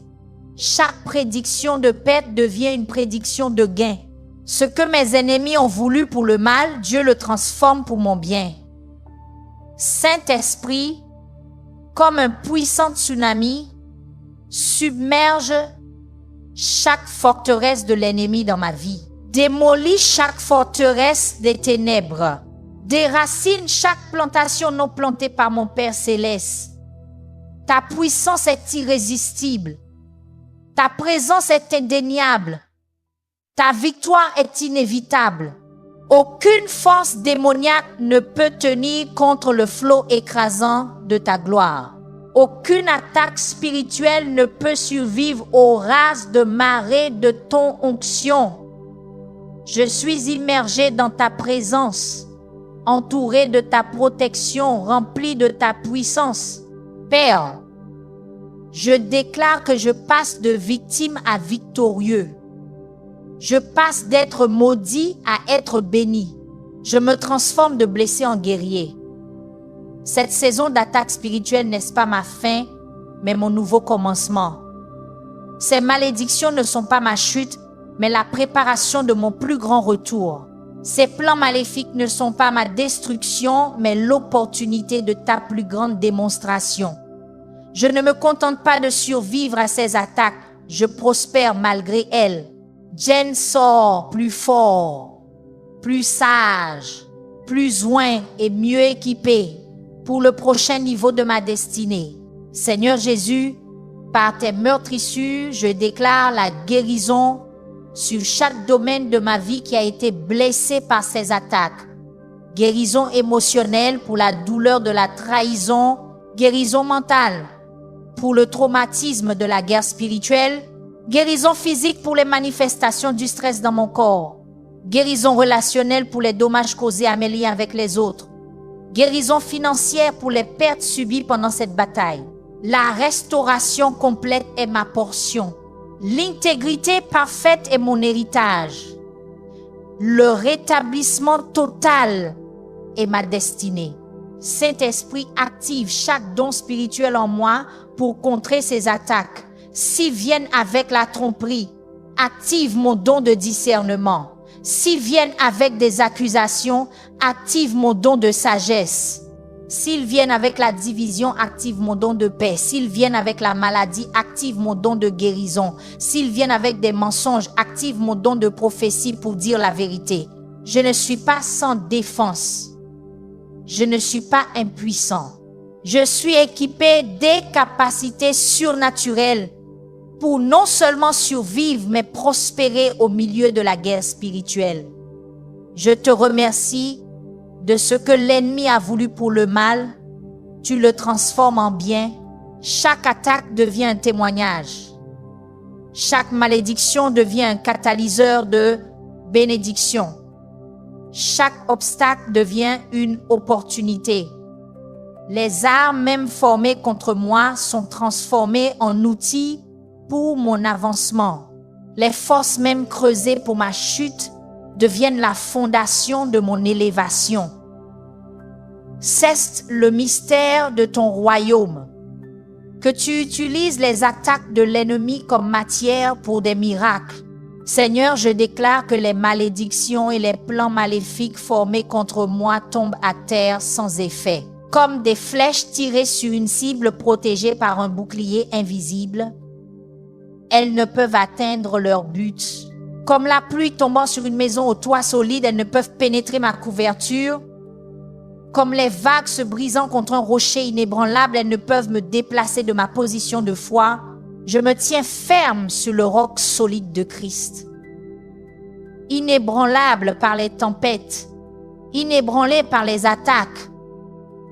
Chaque prédiction de perte devient une prédiction de gain. Ce que mes ennemis ont voulu pour le mal, Dieu le transforme pour mon bien. Saint-Esprit, comme un puissant tsunami, submerge chaque forteresse de l'ennemi dans ma vie. Démolis chaque forteresse des ténèbres. Déracine chaque plantation non plantée par mon Père céleste. Ta puissance est irrésistible. Ta présence est indéniable. Ta victoire est inévitable. Aucune force démoniaque ne peut tenir contre le flot écrasant de ta gloire. Aucune attaque spirituelle ne peut survivre aux rases de marée de ton onction. Je suis immergé dans ta présence, entouré de ta protection, rempli de ta puissance. Père, je déclare que je passe de victime à victorieux. Je passe d'être maudit à être béni. Je me transforme de blessé en guerrier. Cette saison d'attaque spirituelle n'est pas ma fin, mais mon nouveau commencement. Ces malédictions ne sont pas ma chute, mais la préparation de mon plus grand retour. Ces plans maléfiques ne sont pas ma destruction, mais l'opportunité de ta plus grande démonstration. Je ne me contente pas de survivre à ces attaques, je prospère malgré elles. Jen sort plus fort, plus sage, plus loin et mieux équipé pour le prochain niveau de ma destinée. Seigneur Jésus, par tes meurtrissures, je déclare la guérison sur chaque domaine de ma vie qui a été blessé par ces attaques. Guérison émotionnelle pour la douleur de la trahison, guérison mentale pour le traumatisme de la guerre spirituelle, guérison physique pour les manifestations du stress dans mon corps, guérison relationnelle pour les dommages causés à mes liens avec les autres, guérison financière pour les pertes subies pendant cette bataille. La restauration complète est ma portion. L'intégrité parfaite est mon héritage. Le rétablissement total est ma destinée. Saint-Esprit, active chaque don spirituel en moi pour contrer ces attaques. S'ils viennent avec la tromperie, active mon don de discernement. S'ils viennent avec des accusations, active mon don de sagesse. S'ils viennent avec la division, active mon don de paix. S'ils viennent avec la maladie, active mon don de guérison. S'ils viennent avec des mensonges, active mon don de prophétie pour dire la vérité. Je ne suis pas sans défense. Je ne suis pas impuissant. Je suis équipé des capacités surnaturelles pour non seulement survivre, mais prospérer au milieu de la guerre spirituelle. Je te remercie de ce que l'ennemi a voulu pour le mal, tu le transformes en bien. Chaque attaque devient un témoignage. Chaque malédiction devient un catalyseur de bénédiction. Chaque obstacle devient une opportunité. Les armes même formées contre moi sont transformées en outils pour mon avancement. Les forces même creusées pour ma chute deviennent la fondation de mon élévation. Cesse le mystère de ton royaume. Que tu utilises les attaques de l'ennemi comme matière pour des miracles. Seigneur, je déclare que les malédictions et les plans maléfiques formés contre moi tombent à terre sans effet. Comme des flèches tirées sur une cible protégée par un bouclier invisible, elles ne peuvent atteindre leur but. Comme la pluie tombant sur une maison au toit solide, elles ne peuvent pénétrer ma couverture. Comme les vagues se brisant contre un rocher inébranlable, elles ne peuvent me déplacer de ma position de foi. Je me tiens ferme sur le roc solide de Christ. Inébranlable par les tempêtes, inébranlé par les attaques,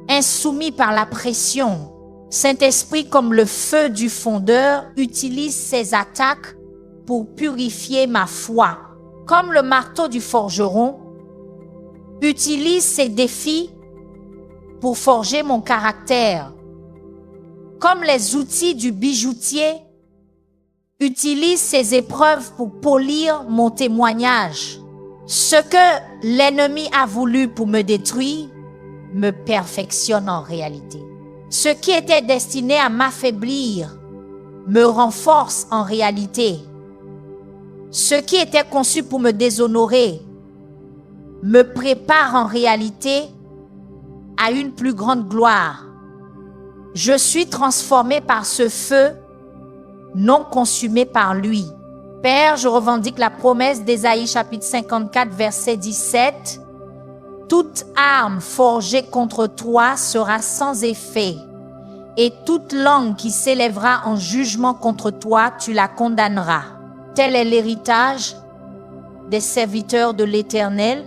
insoumis par la pression. Saint-Esprit, comme le feu du fondeur, utilise ces attaques pour purifier ma foi. Comme le marteau du forgeron, utilise ces défis pour forger mon caractère. Comme les outils du bijoutier, utilise ces épreuves pour polir mon témoignage. Ce que l'ennemi a voulu pour me détruire me perfectionne en réalité. Ce qui était destiné à m'affaiblir me renforce en réalité. Ce qui était conçu pour me déshonorer me prépare en réalité à une plus grande gloire. Je suis transformé par ce feu, non consumé par lui. Père, je revendique la promesse d'Ésaïe chapitre 54, verset 17. Toute arme forgée contre toi sera sans effet, et toute langue qui s'élèvera en jugement contre toi, tu la condamneras. Tel est l'héritage des serviteurs de l'Éternel,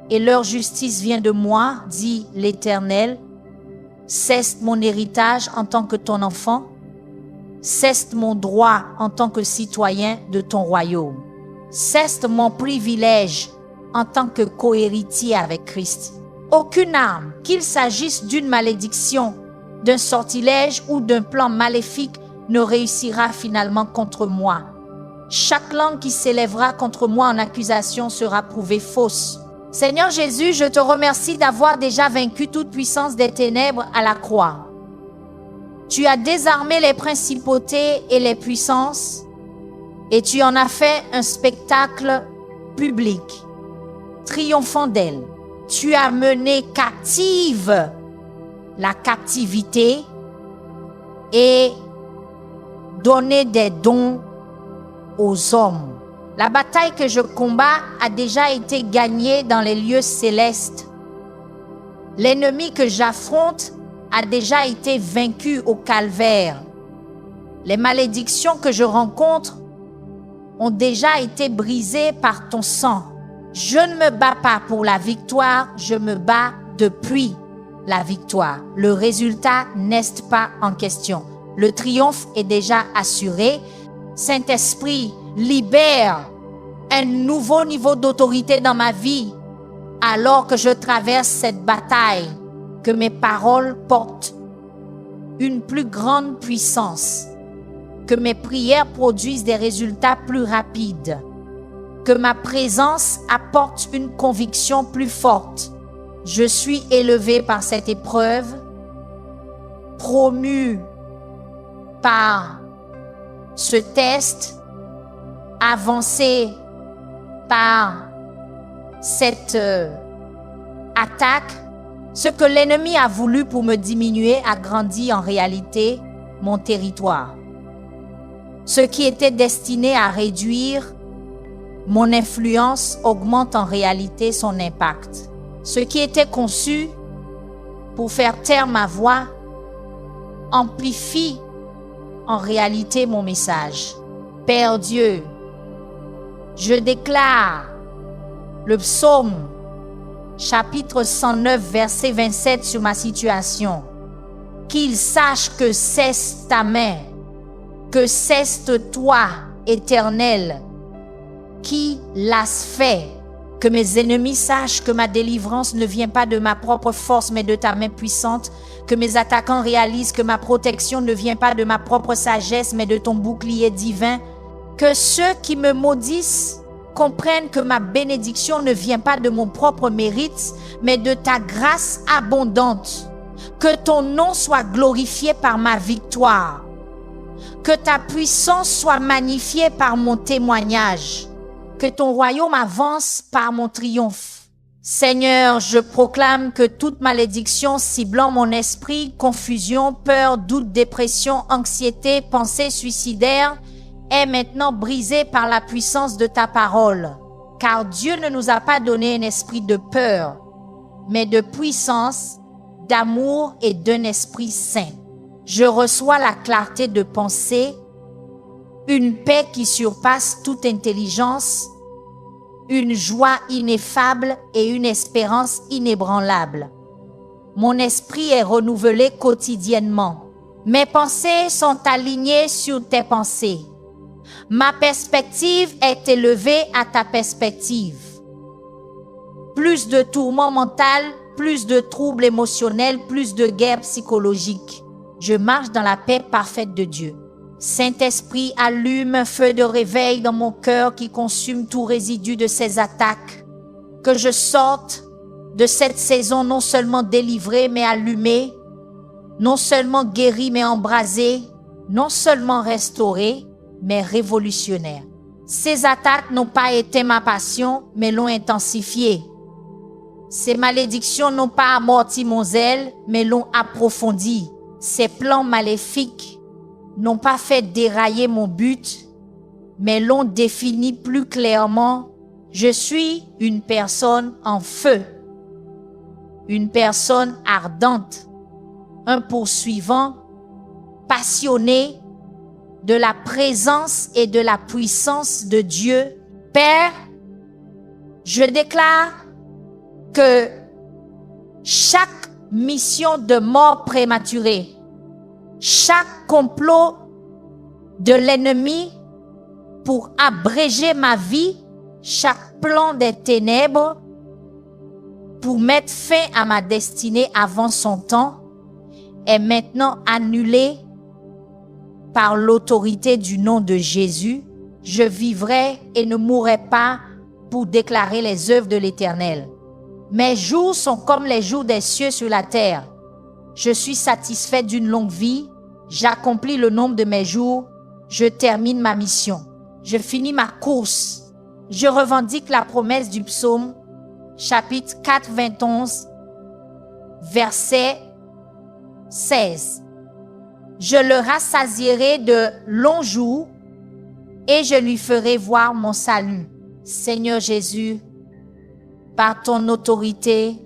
et leur justice vient de moi, dit l'Éternel. Cesse mon héritage en tant que ton enfant, cesse mon droit en tant que citoyen de ton royaume, cesse mon privilège en tant que cohéritier avec Christ. Aucune arme, qu'il s'agisse d'une malédiction, d'un sortilège ou d'un plan maléfique, ne réussira finalement contre moi. Chaque langue qui s'élèvera contre moi en accusation sera prouvée fausse. Seigneur Jésus, je te remercie d'avoir déjà vaincu toute puissance des ténèbres à la croix. Tu as désarmé les principautés et les puissances et tu en as fait un spectacle public, triomphant d'elles. Tu as mené captive la captivité et donné des dons aux hommes. La bataille que je combats a déjà été gagnée dans les lieux célestes. L'ennemi que j'affronte a déjà été vaincu au calvaire. Les malédictions que je rencontre ont déjà été brisées par ton sang. Je ne me bats pas pour la victoire, je me bats depuis la victoire. Le résultat n'est pas en question. Le triomphe est déjà assuré. Saint-Esprit, libère un nouveau niveau d'autorité dans ma vie alors que je traverse cette bataille, que mes paroles portent une plus grande puissance, que mes prières produisent des résultats plus rapides, que ma présence apporte une conviction plus forte. Je suis élevé par cette épreuve, promu par ce test, avancé par cette attaque. Ce que l'ennemi a voulu pour me diminuer a grandi en réalité mon territoire. Ce qui était destiné à réduire mon influence augmente en réalité son impact. Ce qui était conçu pour faire taire ma voix amplifie en réalité mon message. Père Dieu, je déclare le psaume chapitre 109 verset 27 sur ma situation. Qu'il sache que cesse ta main, que cesse toi, Éternel, qui l'as fait. Que mes ennemis sachent que ma délivrance ne vient pas de ma propre force, mais de ta main puissante. Que mes attaquants réalisent que ma protection ne vient pas de ma propre sagesse, mais de ton bouclier divin. Que ceux qui me maudissent comprennent que ma bénédiction ne vient pas de mon propre mérite, mais de ta grâce abondante. Que ton nom soit glorifié par ma victoire. Que ta puissance soit magnifiée par mon témoignage. Que ton royaume avance par mon triomphe. Seigneur, je proclame que toute malédiction ciblant mon esprit, confusion, peur, doute, dépression, anxiété, pensée suicidaire est maintenant brisée par la puissance de ta parole. Car Dieu ne nous a pas donné un esprit de peur, mais de puissance, d'amour et d'un esprit saint. Je reçois la clarté de pensée, une paix qui surpasse toute intelligence, une joie ineffable et une espérance inébranlable. Mon esprit est renouvelé quotidiennement. Mes pensées sont alignées sur tes pensées. Ma perspective est élevée à ta perspective. Plus de tourments mentaux, plus de troubles émotionnels, plus de guerres psychologiques. Je marche dans la paix parfaite de Dieu. Saint-Esprit, allume un feu de réveil dans mon cœur qui consume tout résidu de ces attaques. Que je sorte de cette saison non seulement délivré mais allumé, non seulement guéri mais embrasé, non seulement restauré mais révolutionnaire. Ces attaques n'ont pas été ma passion mais l'ont intensifiée. Ces malédictions n'ont pas amorti mon zèle mais l'ont approfondi. Ces plans maléfiques n'ont pas fait dérailler mon but mais l'ont défini plus clairement. Je suis une personne en feu, une personne ardente, un poursuivant passionné de la présence et de la puissance de Dieu. Père, je déclare que chaque mission de mort prématurée, chaque complot de l'ennemi pour abréger ma vie, chaque plan des ténèbres pour mettre fin à ma destinée avant son temps est maintenant annulé par l'autorité du nom de Jésus. Je vivrai et ne mourrai pas pour déclarer les œuvres de l'Éternel. Mes jours sont comme les jours des cieux sur la terre. Je suis satisfait d'une longue vie. J'accomplis le nombre de mes jours. Je termine ma mission. Je finis ma course. Je revendique la promesse du psaume, chapitre 4, 21, verset 16. Je le rassasierai de longs jours et je lui ferai voir mon salut. Seigneur Jésus, par ton autorité,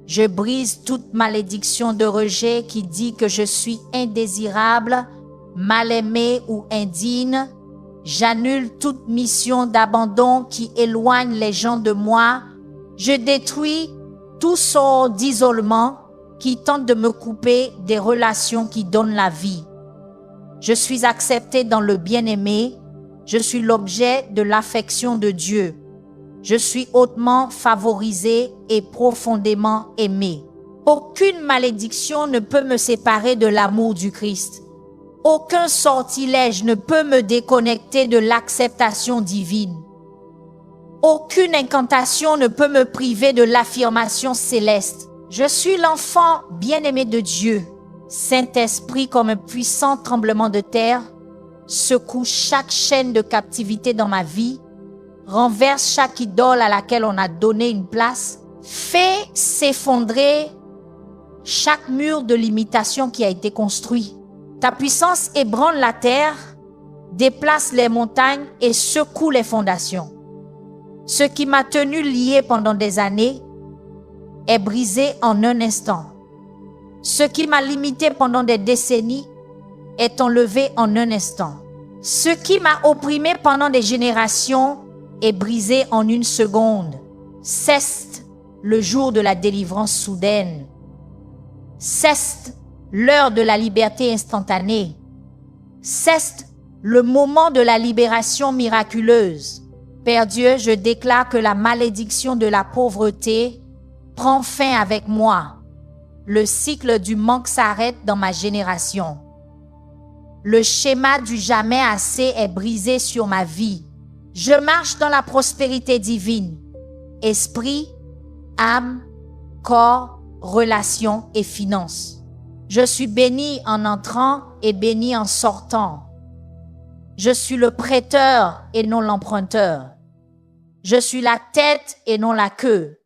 je brise toute malédiction de rejet qui dit que je suis indésirable, mal aimé ou indigne. J'annule toute mission d'abandon qui éloigne les gens de moi. Je détruis tout sort d'isolement qui tente de me couper des relations qui donnent la vie. Je suis accepté dans le bien-aimé. Je suis l'objet de l'affection de Dieu. Je suis hautement favorisé et profondément aimé. Aucune malédiction ne peut me séparer de l'amour du Christ. Aucun sortilège ne peut me déconnecter de l'acceptation divine. Aucune incantation ne peut me priver de l'affirmation céleste. Je suis l'enfant bien-aimé de Dieu. Saint-Esprit, comme un puissant tremblement de terre, secoue chaque chaîne de captivité dans ma vie, renverse chaque idole à laquelle on a donné une place, fait s'effondrer chaque mur de limitation qui a été construit. Ta puissance ébranle la terre, déplace les montagnes et secoue les fondations. Ce qui m'a tenu lié pendant des années est brisé en un instant. Ce qui m'a limité pendant des décennies est enlevé en un instant. Ce qui m'a opprimé pendant des générations est brisé en une seconde. Cesse le jour de la délivrance soudaine. Cesse l'heure de la liberté instantanée. Cesse le moment de la libération miraculeuse. Père Dieu, je déclare que la malédiction de la pauvreté prend fin avec moi. Le cycle du manque s'arrête dans ma génération. Le schéma du jamais assez est brisé sur ma vie. Je marche dans la prospérité divine. Esprit, âme, corps, relations et finances. Je suis béni en entrant et béni en sortant. Je suis le prêteur et non l'emprunteur. Je suis la tête et non la queue.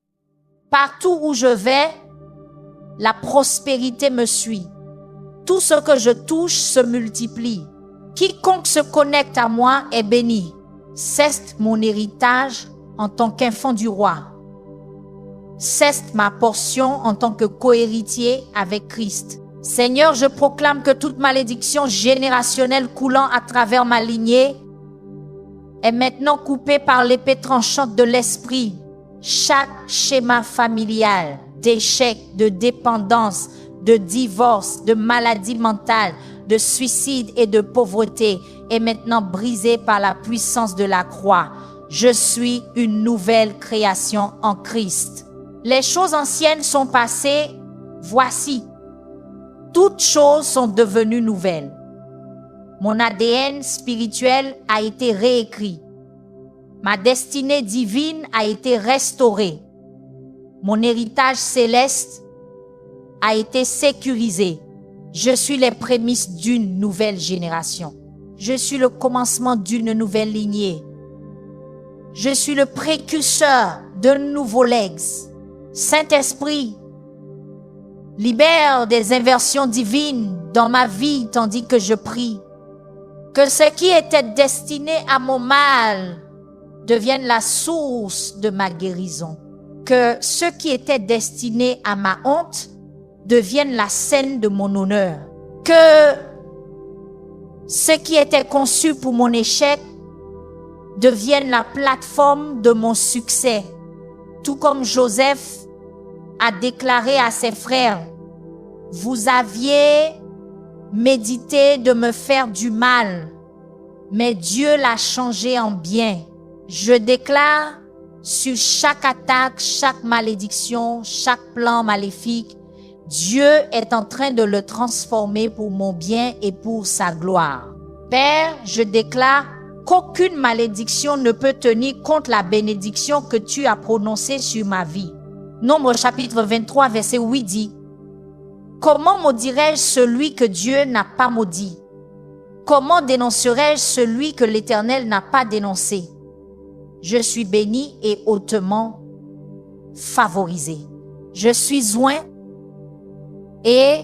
Partout où je vais, la prospérité me suit. Tout ce que je touche se multiplie. Quiconque se connecte à moi est béni. C'est mon héritage en tant qu'enfant du roi. C'est ma portion en tant que cohéritier avec Christ. Seigneur, je proclame que toute malédiction générationnelle coulant à travers ma lignée est maintenant coupée par l'épée tranchante de l'esprit. Chaque schéma familial d'échec, de dépendance, de divorce, de maladie mentale, de suicide et de pauvreté est maintenant brisé par la puissance de la croix. Je suis une nouvelle création en Christ. Les choses anciennes sont passées, voici. toutes choses sont devenues nouvelles. Mon ADN spirituel a été réécrit. Ma destinée divine a été restaurée. Mon héritage céleste a été sécurisé. Je suis les prémices d'une nouvelle génération. Je suis le commencement d'une nouvelle lignée. Je suis le précurseur d'un nouveau legs. Saint-Esprit, libère des inversions divines dans ma vie tandis que je prie. Que ce qui était destiné à mon mal devienne la source de ma guérison. Que ce qui était destiné à ma honte devienne la scène de mon honneur. Que ce qui était conçu pour mon échec devienne la plateforme de mon succès. Tout comme Joseph a déclaré à ses frères, « Vous aviez médité de me faire du mal, mais Dieu l'a changé en bien. » Je déclare sur chaque attaque, chaque malédiction, chaque plan maléfique, Dieu est en train de le transformer pour mon bien et pour sa gloire. Père, je déclare qu'aucune malédiction ne peut tenir contre la bénédiction que tu as prononcée sur ma vie. Nombre chapitre 23, verset 8 dit, « Comment maudirais-je celui que Dieu n'a pas maudit? Comment dénoncerais-je celui que l'Éternel n'a pas dénoncé? Je suis béni et hautement favorisé. Je suis oint et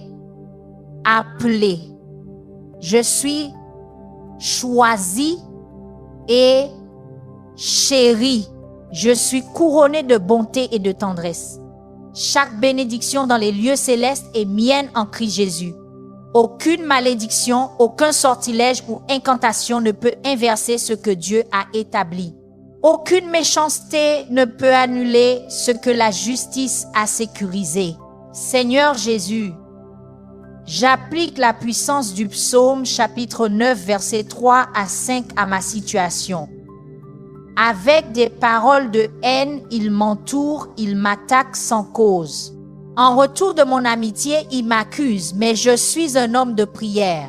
appelé. Je suis choisi et chéri. Je suis couronné de bonté et de tendresse. Chaque bénédiction dans les lieux célestes est mienne en Christ Jésus. Aucune malédiction, aucun sortilège ou incantation ne peut inverser ce que Dieu a établi. Aucune méchanceté ne peut annuler ce que la justice a sécurisé. Seigneur Jésus, j'applique la puissance du psaume chapitre 9 verset 3 à 5 à ma situation. Avec des paroles de haine, il m'entoure, il m'attaque sans cause. En retour de mon amitié, il m'accuse, mais je suis un homme de prière.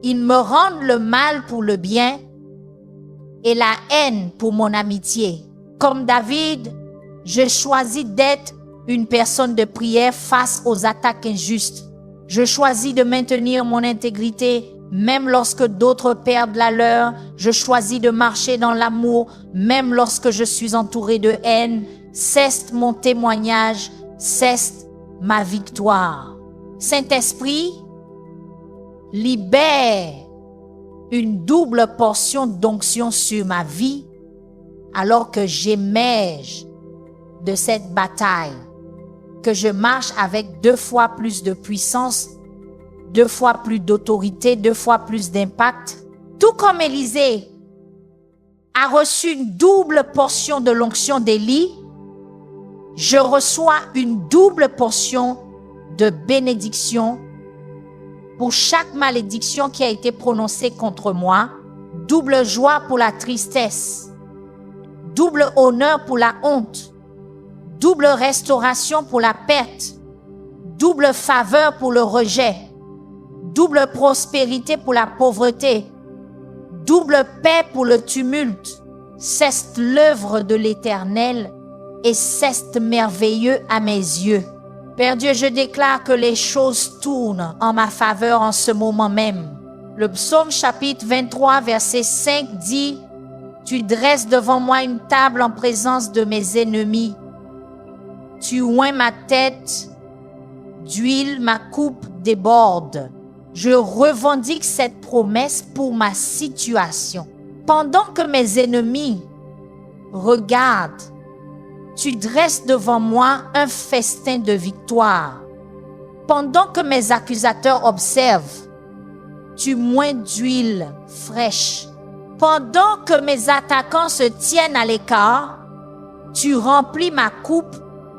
Ils me rendent le mal pour le bien et la haine pour mon amitié. Comme David, je choisis d'être une personne de prière face aux attaques injustes. Je choisis de maintenir mon intégrité même lorsque d'autres perdent la leur. Je choisis de marcher dans l'amour même lorsque je suis entouré de haine. Cesse mon témoignage, cesse ma victoire. Saint-Esprit, libère une double portion d'onction sur ma vie alors que j'émerge de cette bataille, que je marche avec 2 fois plus de puissance, 2 fois plus d'autorité, 2 fois plus d'impact. Tout comme Élisée a reçu une double portion de l'onction d'Élie, je reçois une double portion de bénédiction pour chaque malédiction qui a été prononcée contre moi, double joie pour la tristesse, double honneur pour la honte, double restauration pour la perte, double faveur pour le rejet, double prospérité pour la pauvreté, double paix pour le tumulte. Cesse l'œuvre de l'Éternel et cesse merveilleux à mes yeux. Père Dieu, je déclare que les choses tournent en ma faveur en ce moment même. Le psaume chapitre 23 verset 5 dit, « Tu dresses devant moi une table en présence de mes ennemis. Tu oins ma tête d'huile, ma coupe déborde. » Je revendique cette promesse pour ma situation. Pendant que mes ennemis regardent, tu dresses devant moi un festin de victoire. Pendant que mes accusateurs observent, tu moins d'huile fraîche. Pendant que mes attaquants se tiennent à l'écart, tu remplis ma coupe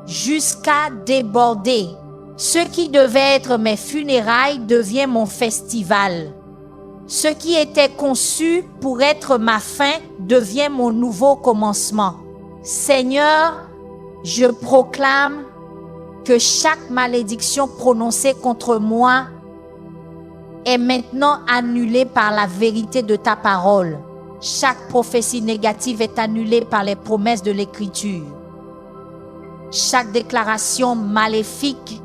jusqu'à déborder. Ce qui devait être mes funérailles devient mon festival. Ce qui était conçu pour être ma fin devient mon nouveau commencement. Seigneur, je proclame que chaque malédiction prononcée contre moi est maintenant annulée par la vérité de ta parole. Chaque prophétie négative est annulée par les promesses de l'Écriture. Chaque déclaration maléfique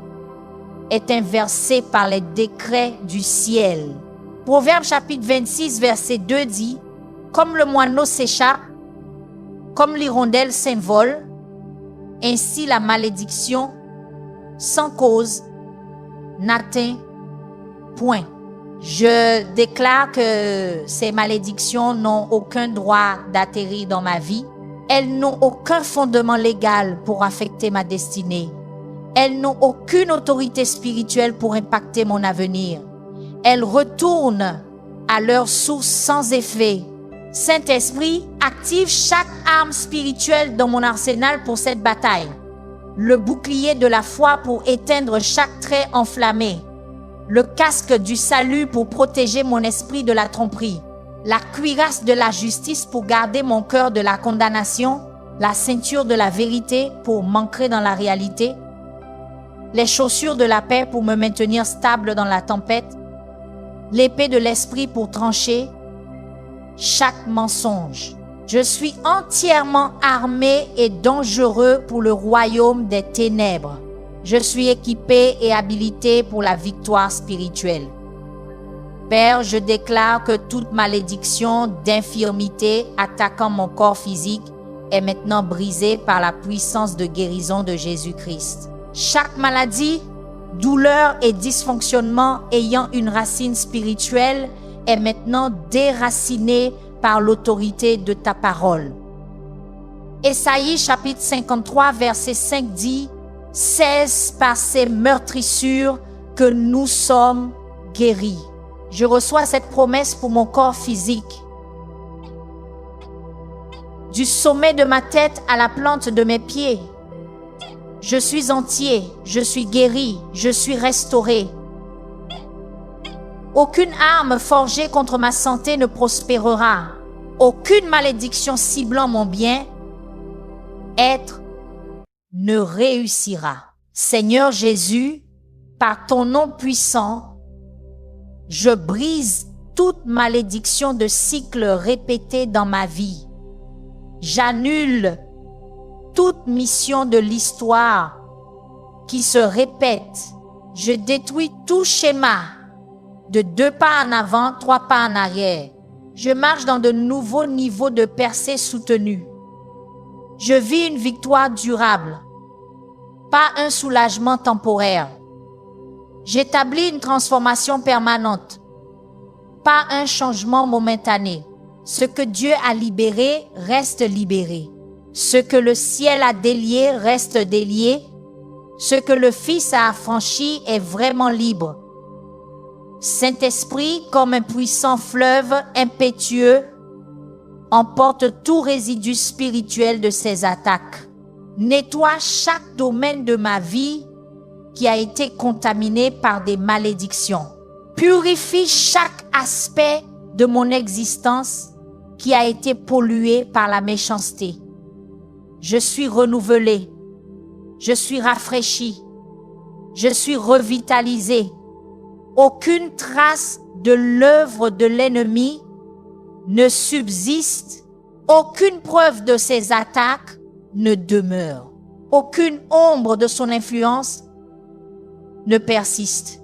est inversée par les décrets du ciel. Proverbe chapitre 26, verset 2 dit « Comme le moineau s'échappe, comme l'hirondelle s'envole, ainsi la malédiction, sans cause, n'atteint point. » Je déclare que ces malédictions n'ont aucun droit d'atterrir dans ma vie. Elles n'ont aucun fondement légal pour affecter ma destinée. Elles n'ont aucune autorité spirituelle pour impacter mon avenir. Elles retournent à leur source sans effet. Saint-Esprit, active chaque arme spirituelle dans mon arsenal pour cette bataille. Le bouclier de la foi pour éteindre chaque trait enflammé. Le casque du salut pour protéger mon esprit de la tromperie. La cuirasse de la justice pour garder mon cœur de la condamnation. La ceinture de la vérité pour m'ancrer dans la réalité. Les chaussures de la paix pour me maintenir stable dans la tempête. L'épée de l'esprit pour trancher chaque mensonge. Je suis entièrement armé et dangereux pour le royaume des ténèbres. Je suis équipé et habilité pour la victoire spirituelle. Père, je déclare que toute malédiction d'infirmité attaquant mon corps physique est maintenant brisée par la puissance de guérison de Jésus-Christ. Chaque maladie, douleur et dysfonctionnement ayant une racine spirituelle est maintenant déracinée par l'autorité de ta parole. Ésaïe chapitre 53 verset 5 dit « C'est par ces meurtrissures que nous sommes guéris. » Je reçois cette promesse pour mon corps physique. Du sommet de ma tête à la plante de mes pieds, je suis entier, je suis guéri, je suis restauré. Aucune arme forgée contre ma santé ne prospérera. Aucune malédiction ciblant mon bien-être ne réussira. Seigneur Jésus, par ton nom puissant, je brise toute malédiction de cycle répété dans ma vie. J'annule toute mission de l'histoire qui se répète. Je détruis tout schéma de 2 pas en avant, 3 pas en arrière. Je marche dans de nouveaux niveaux de percée soutenus. Je vis une victoire durable, pas un soulagement temporaire. J'établis une transformation permanente, pas un changement momentané. Ce que Dieu a libéré reste libéré. Ce que le ciel a délié reste délié. Ce que le Fils a affranchi est vraiment libre. Saint-Esprit, comme un puissant fleuve impétueux, emporte tout résidu spirituel de ses attaques. Nettoie chaque domaine de ma vie qui a été contaminé par des malédictions. Purifie chaque aspect de mon existence qui a été pollué par la méchanceté. Je suis renouvelé, je suis rafraîchi, je suis revitalisé. Aucune trace de l'œuvre de l'ennemi ne subsiste, aucune preuve de ses attaques ne demeure, aucune ombre de son influence ne persiste.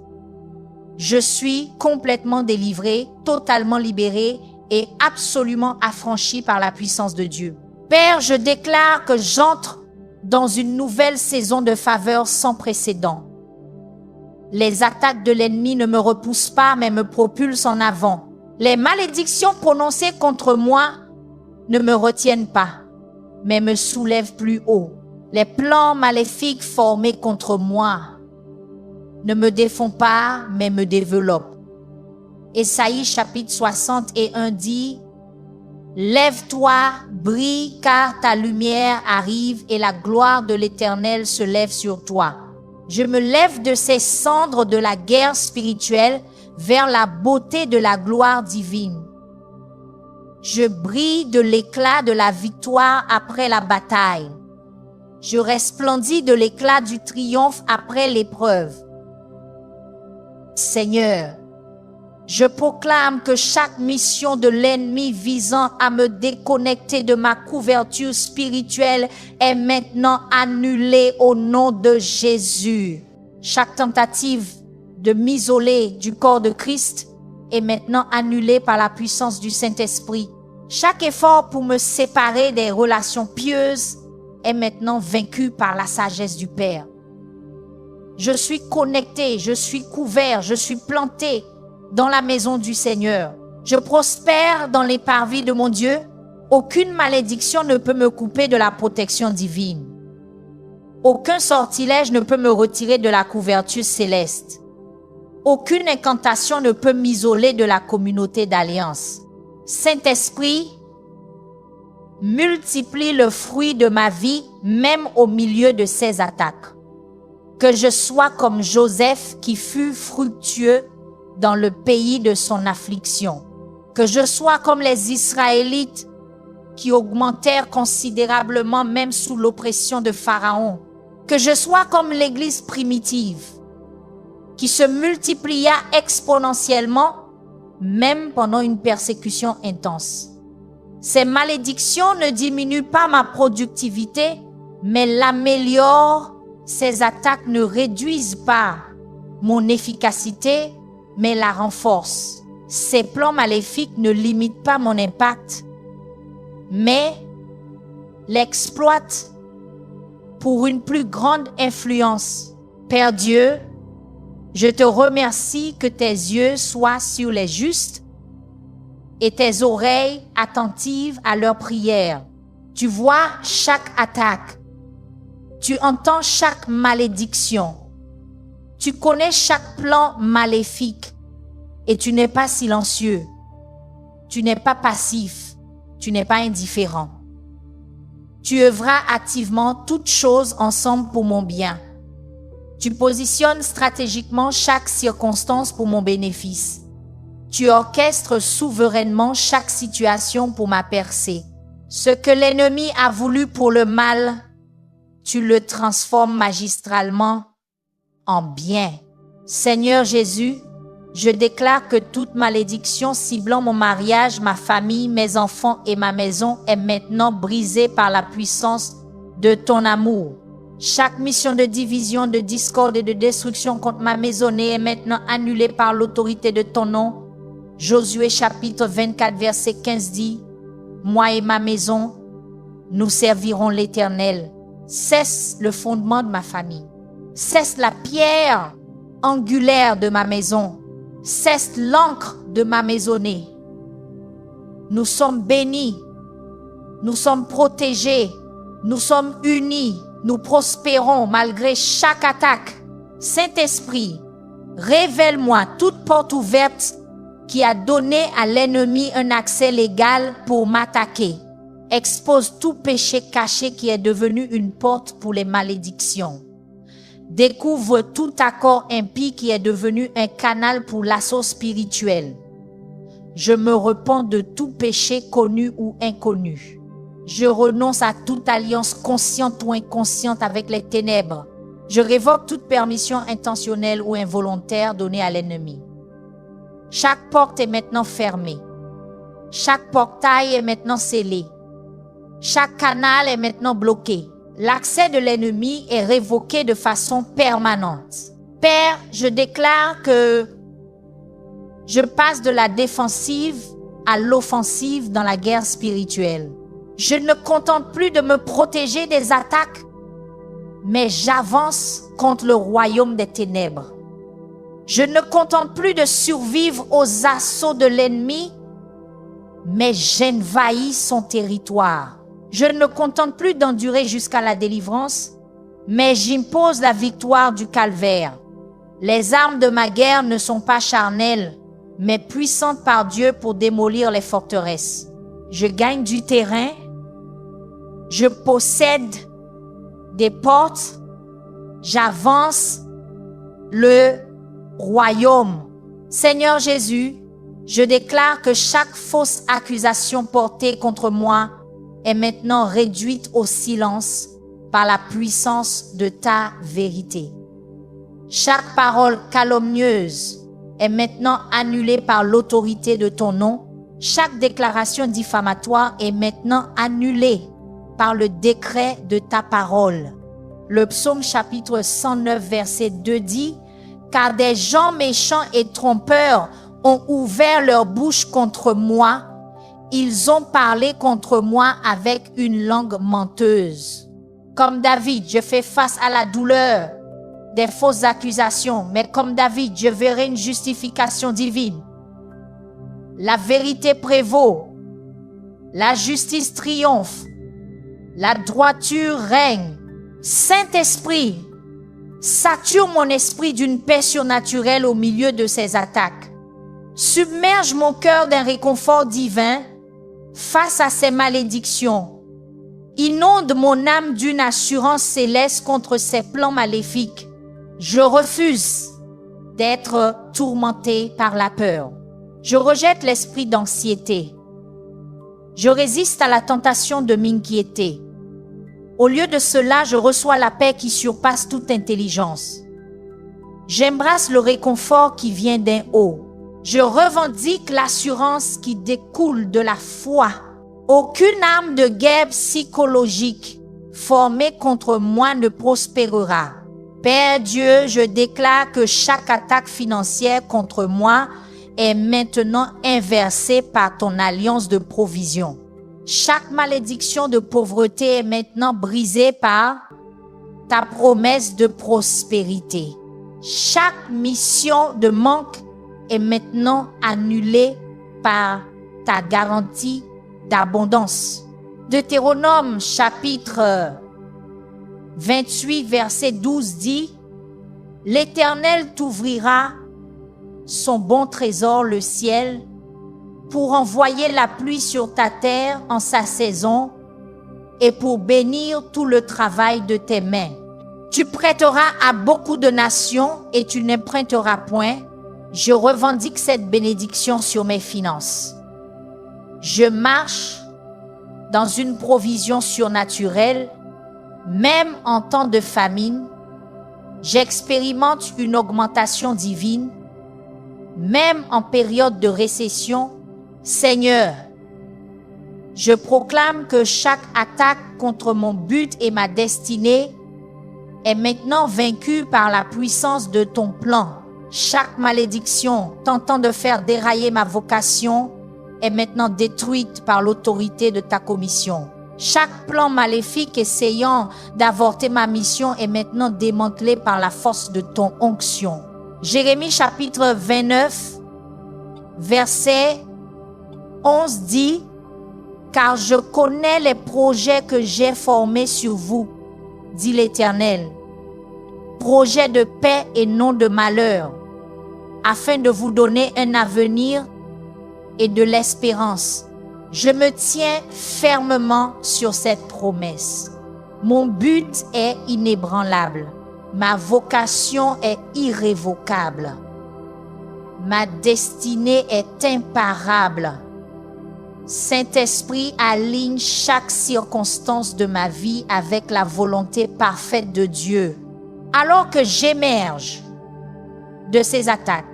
Je suis complètement délivré, totalement libéré et absolument affranchi par la puissance de Dieu. Père, je déclare que j'entre dans une nouvelle saison de faveur sans précédent. Les attaques de l'ennemi ne me repoussent pas, mais me propulsent en avant. Les malédictions prononcées contre moi ne me retiennent pas, mais me soulèvent plus haut. Les plans maléfiques formés contre moi ne me défont pas, mais me développent. Ésaïe chapitre 61 dit « Lève-toi, brille, car ta lumière arrive et la gloire de l'Éternel se lève sur toi. » Je me lève de ces cendres de la guerre spirituelle vers la beauté de la gloire divine. Je brille de l'éclat de la victoire après la bataille. Je resplendis de l'éclat du triomphe après l'épreuve. Seigneur, je proclame que chaque mission de l'ennemi visant à me déconnecter de ma couverture spirituelle est maintenant annulée au nom de Jésus. Chaque tentative de m'isoler du corps de Christ est maintenant annulée par la puissance du Saint-Esprit. Chaque effort pour me séparer des relations pieuses est maintenant vaincu par la sagesse du Père. Je suis connecté, je suis couvert, je suis planté dans la maison du Seigneur. Je prospère dans les parvis de mon Dieu. Aucune malédiction ne peut me couper de la protection divine. Aucun sortilège ne peut me retirer de la couverture céleste. Aucune incantation ne peut m'isoler de la communauté d'alliance. Saint-Esprit, multiplie le fruit de ma vie, même au milieu de ces attaques. Que je sois comme Joseph qui fut fructueux dans le pays de son affliction. Que je sois comme les Israélites qui augmentèrent considérablement même sous l'oppression de Pharaon. Que je sois comme l'Église primitive qui se multiplia exponentiellement même pendant une persécution intense. Ces malédictions ne diminuent pas ma productivité, mais l'améliorent. Ces attaques ne réduisent pas mon efficacité, mais la renforcent. Ces plans maléfiques ne limitent pas mon impact, mais l'exploitent pour une plus grande influence. Père Dieu, je te remercie que tes yeux soient sur les justes et tes oreilles attentives à leurs prières. Tu vois chaque attaque. Tu entends chaque malédiction. Tu connais chaque plan maléfique et tu n'es pas silencieux. Tu n'es pas passif. Tu n'es pas indifférent. Tu œuvras activement toutes choses ensemble pour mon bien. Tu positionnes stratégiquement chaque circonstance pour mon bénéfice. Tu orchestres souverainement chaque situation pour ma percée. Ce que l'ennemi a voulu pour le mal, tu le transformes magistralement en bien. Seigneur Jésus, je déclare que toute malédiction ciblant mon mariage, ma famille, mes enfants et ma maison est maintenant brisée par la puissance de ton amour. Chaque mission de division, de discorde et de destruction contre ma maisonnée est maintenant annulée par l'autorité de ton nom. Josué chapitre 24 verset 15 dit, « Moi et ma maison, nous servirons l'Éternel. » Cesse le fondement de ma famille. Cesse la pierre angulaire de ma maison. Cesse l'ancre de ma maisonnée. Nous sommes bénis. Nous sommes protégés. Nous sommes unis. Nous prospérons malgré chaque attaque. Saint-Esprit, révèle-moi toute porte ouverte qui a donné à l'ennemi un accès légal pour m'attaquer. Expose tout péché caché qui est devenu une porte pour les malédictions. Découvre tout accord impie qui est devenu un canal pour l'assaut spirituel. Je me repens de tout péché connu ou inconnu. Je renonce à toute alliance consciente ou inconsciente avec les ténèbres. Je révoque toute permission intentionnelle ou involontaire donnée à l'ennemi. Chaque porte est maintenant fermée. Chaque portail est maintenant scellé. Chaque canal est maintenant bloqué. L'accès de l'ennemi est révoqué de façon permanente. Père, je déclare que je passe de la défensive à l'offensive dans la guerre spirituelle. Je ne contente plus de me protéger des attaques, mais j'avance contre le royaume des ténèbres. Je ne contente plus de survivre aux assauts de l'ennemi, mais j'envahis son territoire. Je ne me contente plus d'endurer jusqu'à la délivrance, mais j'impose la victoire du calvaire. Les armes de ma guerre ne sont pas charnelles, mais puissantes par Dieu pour démolir les forteresses. Je gagne du terrain, je possède des portes, j'avance le royaume. Seigneur Jésus, je déclare que chaque fausse accusation portée contre moi est maintenant réduite au silence par la puissance de ta vérité. Chaque parole calomnieuse est maintenant annulée par l'autorité de ton nom. Chaque déclaration diffamatoire est maintenant annulée par le décret de ta parole. Le psaume chapitre 109 verset 2 dit « Car des gens méchants et trompeurs ont ouvert leur bouche contre moi. Ils ont parlé contre moi avec une langue menteuse. » Comme David, je fais face à la douleur des fausses accusations, mais comme David, je verrai une justification divine. La vérité prévaut, la justice triomphe, la droiture règne. Saint-Esprit, sature mon esprit d'une paix surnaturelle au milieu de ces attaques. Submerge mon cœur d'un réconfort divin face à ces malédictions. Inonde mon âme d'une assurance céleste contre ces plans maléfiques. Je refuse d'être tourmenté par la peur. Je rejette l'esprit d'anxiété. Je résiste à la tentation de m'inquiéter. Au lieu de cela, je reçois la paix qui surpasse toute intelligence. J'embrasse le réconfort qui vient d'en haut. Je revendique l'assurance qui découle de la foi. Aucune arme de guerre psychologique formée contre moi ne prospérera. Père Dieu, je déclare que chaque attaque financière contre moi est maintenant inversée par ton alliance de provision. Chaque malédiction de pauvreté est maintenant brisée par ta promesse de prospérité. Chaque mission de manque est maintenant annulée par ta garantie d'abondance. Deutéronome chapitre 28 verset 12 dit « L'Éternel t'ouvrira son bon trésor, le ciel, pour envoyer la pluie sur ta terre en sa saison et pour bénir tout le travail de tes mains. Tu prêteras à beaucoup de nations et tu n'emprunteras point. Je revendique cette bénédiction sur mes finances. Je marche dans une provision surnaturelle, même en temps de famine. J'expérimente une augmentation divine, même en période de récession. Seigneur, je proclame que chaque attaque contre mon but et ma destinée est maintenant vaincue par la puissance de ton plan. Chaque malédiction tentant de faire dérailler ma vocation est maintenant détruite par l'autorité de ta commission. Chaque plan maléfique essayant d'avorter ma mission est maintenant démantelé par la force de ton onction. Jérémie chapitre 29, verset 11 dit « Car je connais les projets que j'ai formés sur vous, dit l'Éternel, projets de paix et non de malheur, afin de vous donner un avenir et de l'espérance. Je me tiens fermement sur cette promesse. Mon but est inébranlable. Ma vocation est irrévocable. Ma destinée est imparable. Saint-Esprit, aligne chaque circonstance de ma vie avec la volonté parfaite de Dieu. Alors que j'émerge de ces attaques,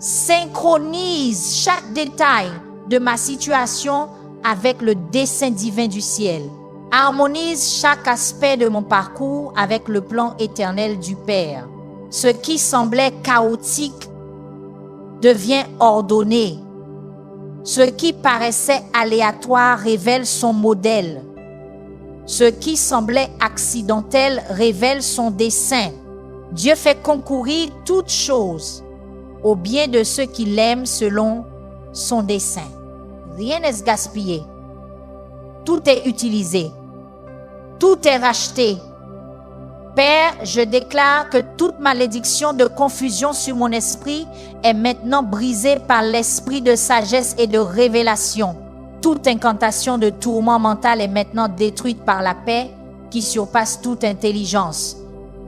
synchronise chaque détail de ma situation avec le dessein divin du ciel. Harmonise chaque aspect de mon parcours avec le plan éternel du Père. Ce qui semblait chaotique devient ordonné. Ce qui paraissait aléatoire révèle son modèle. Ce qui semblait accidentel révèle son dessein. Dieu fait concourir toutes choses au bien de ceux qui l'aiment selon son dessein. Rien n'est gaspillé. Tout est utilisé. Tout est racheté. Père, je déclare que toute malédiction de confusion sur mon esprit est maintenant brisée par l'esprit de sagesse et de révélation. Toute incantation de tourment mental est maintenant détruite par la paix qui surpasse toute intelligence.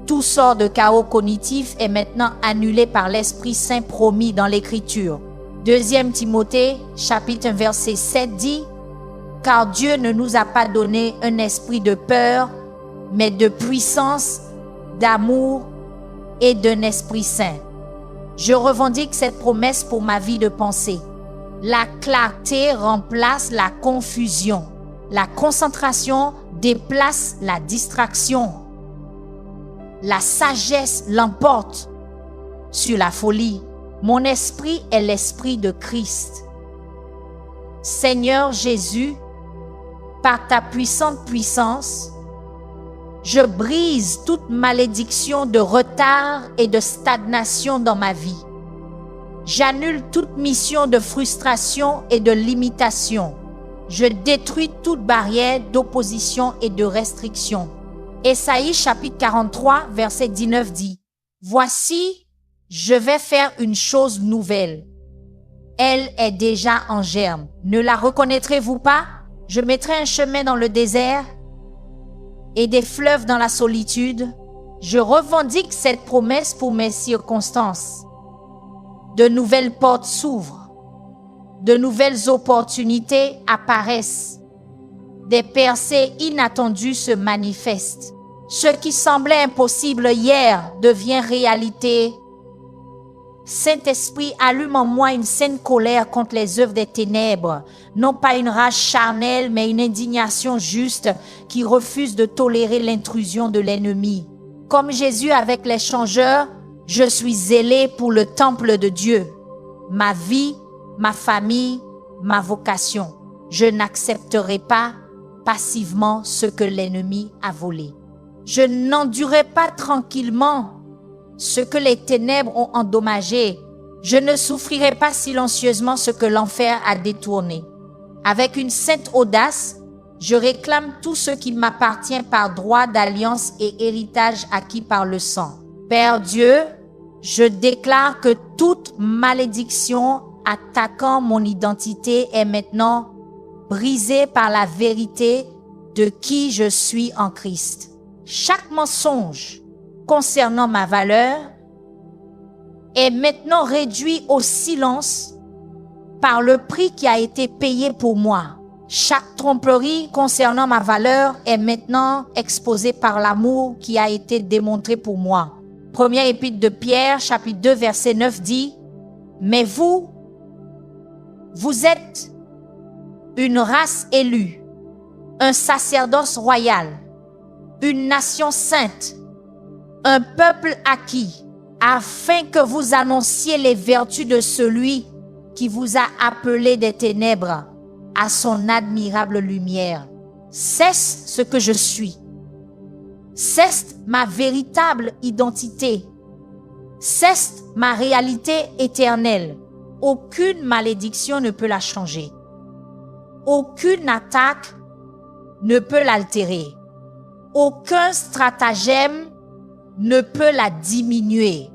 Tout sort de chaos cognitif est maintenant annulé par l'Esprit Saint promis dans l'Écriture. 2 Timothée, chapitre 1, verset 7 dit « Car Dieu ne nous a pas donné un esprit de peur, mais de puissance, d'amour et d'un esprit saint. Je revendique cette promesse pour ma vie de pensée. La clarté remplace la confusion. La concentration déplace la distraction. La sagesse l'emporte sur la folie. Mon esprit est l'esprit de Christ. Seigneur Jésus, par ta puissante puissance, je brise toute malédiction de retard et de stagnation dans ma vie. J'annule toute mission de frustration et de limitation. Je détruis toute barrière d'opposition et de restriction. Ésaïe chapitre 43, verset 19 dit, « Voici, je vais faire une chose nouvelle. Elle est déjà en germe. Ne la reconnaîtrez-vous pas? Je mettrai un chemin dans le désert et des fleuves dans la solitude. Je revendique cette promesse pour mes circonstances. De nouvelles portes s'ouvrent. De nouvelles opportunités apparaissent. Des percées inattendues se manifestent. Ce qui semblait impossible hier devient réalité. Saint-Esprit, allume en moi une sainte colère contre les œuvres des ténèbres, non pas une rage charnelle, mais une indignation juste qui refuse de tolérer l'intrusion de l'ennemi. Comme Jésus avec les changeurs, je suis zélé pour le temple de Dieu, ma vie, ma famille, ma vocation. Je n'accepterai pas passivement ce que l'ennemi a volé. Je n'endurerai pas tranquillement ce que les ténèbres ont endommagé. Je ne souffrirai pas silencieusement ce que l'enfer a détourné. Avec une sainte audace, je réclame tout ce qui m'appartient par droit d'alliance et héritage acquis par le sang. Père Dieu, je déclare que toute malédiction attaquant mon identité est maintenant brisée par la vérité de qui je suis en Christ. Chaque mensonge concernant ma valeur est maintenant réduit au silence par le prix qui a été payé pour moi. Chaque tromperie concernant ma valeur est maintenant exposée par l'amour qui a été démontré pour moi. Première épître de Pierre, chapitre 2, verset 9 dit, « Mais vous êtes une race élue, un sacerdoce royal, une nation sainte, un peuple acquis, afin que vous annonciez les vertus de celui qui vous a appelé des ténèbres à son admirable lumière. Cesse ce que je suis. Cesse ma véritable identité. Cesse ma réalité éternelle. Aucune malédiction ne peut la changer. Aucune attaque ne peut l'altérer. Aucun stratagème ne peut la diminuer.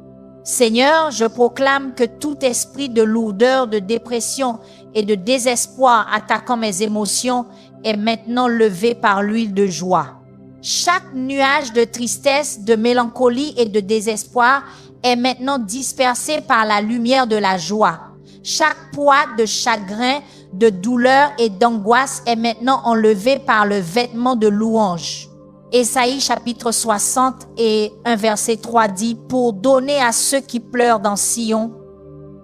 Seigneur, je proclame que tout esprit de lourdeur, de dépression et de désespoir attaquant mes émotions est maintenant levé par l'huile de joie. Chaque nuage de tristesse, de mélancolie et de désespoir est maintenant dispersé par la lumière de la joie. Chaque poids de chagrin, de douleur et d'angoisse est maintenant enlevé par le vêtement de louange. Ésaïe chapitre 60 et 1 verset 3 dit, « Pour donner à ceux qui pleurent dans Sion,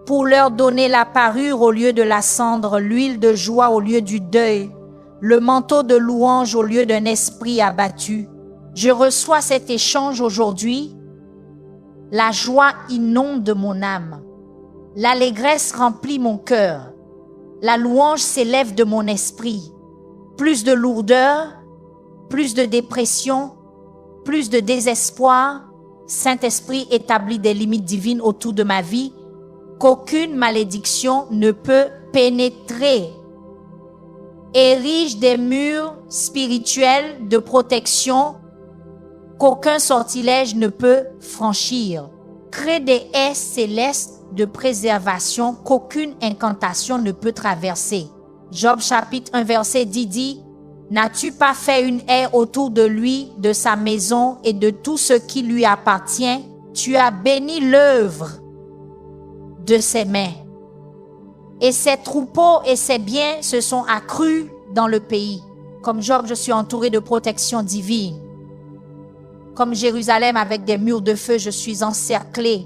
pour leur donner la parure au lieu de la cendre, l'huile de joie au lieu du deuil, le manteau de louange au lieu d'un esprit abattu. Je reçois cet échange aujourd'hui. La joie inonde mon âme. L'allégresse remplit mon cœur. La louange s'élève de mon esprit. Plus de lourdeur, plus de dépression, plus de désespoir. Saint-Esprit établit des limites divines autour de ma vie qu'aucune malédiction ne peut pénétrer. Érige des murs spirituels de protection qu'aucun sortilège ne peut franchir. Crée des haies célestes de préservation qu'aucune incantation ne peut traverser. Job chapitre 1 verset 10 dit, « N'as-tu pas fait une haie autour de lui, de sa maison et de tout ce qui lui appartient? Tu as béni l'œuvre de ses mains. Et ses troupeaux et ses biens se sont accrus dans le pays. » Comme Job, je suis entouré de protection divine. Comme Jérusalem avec des murs de feu, je suis encerclé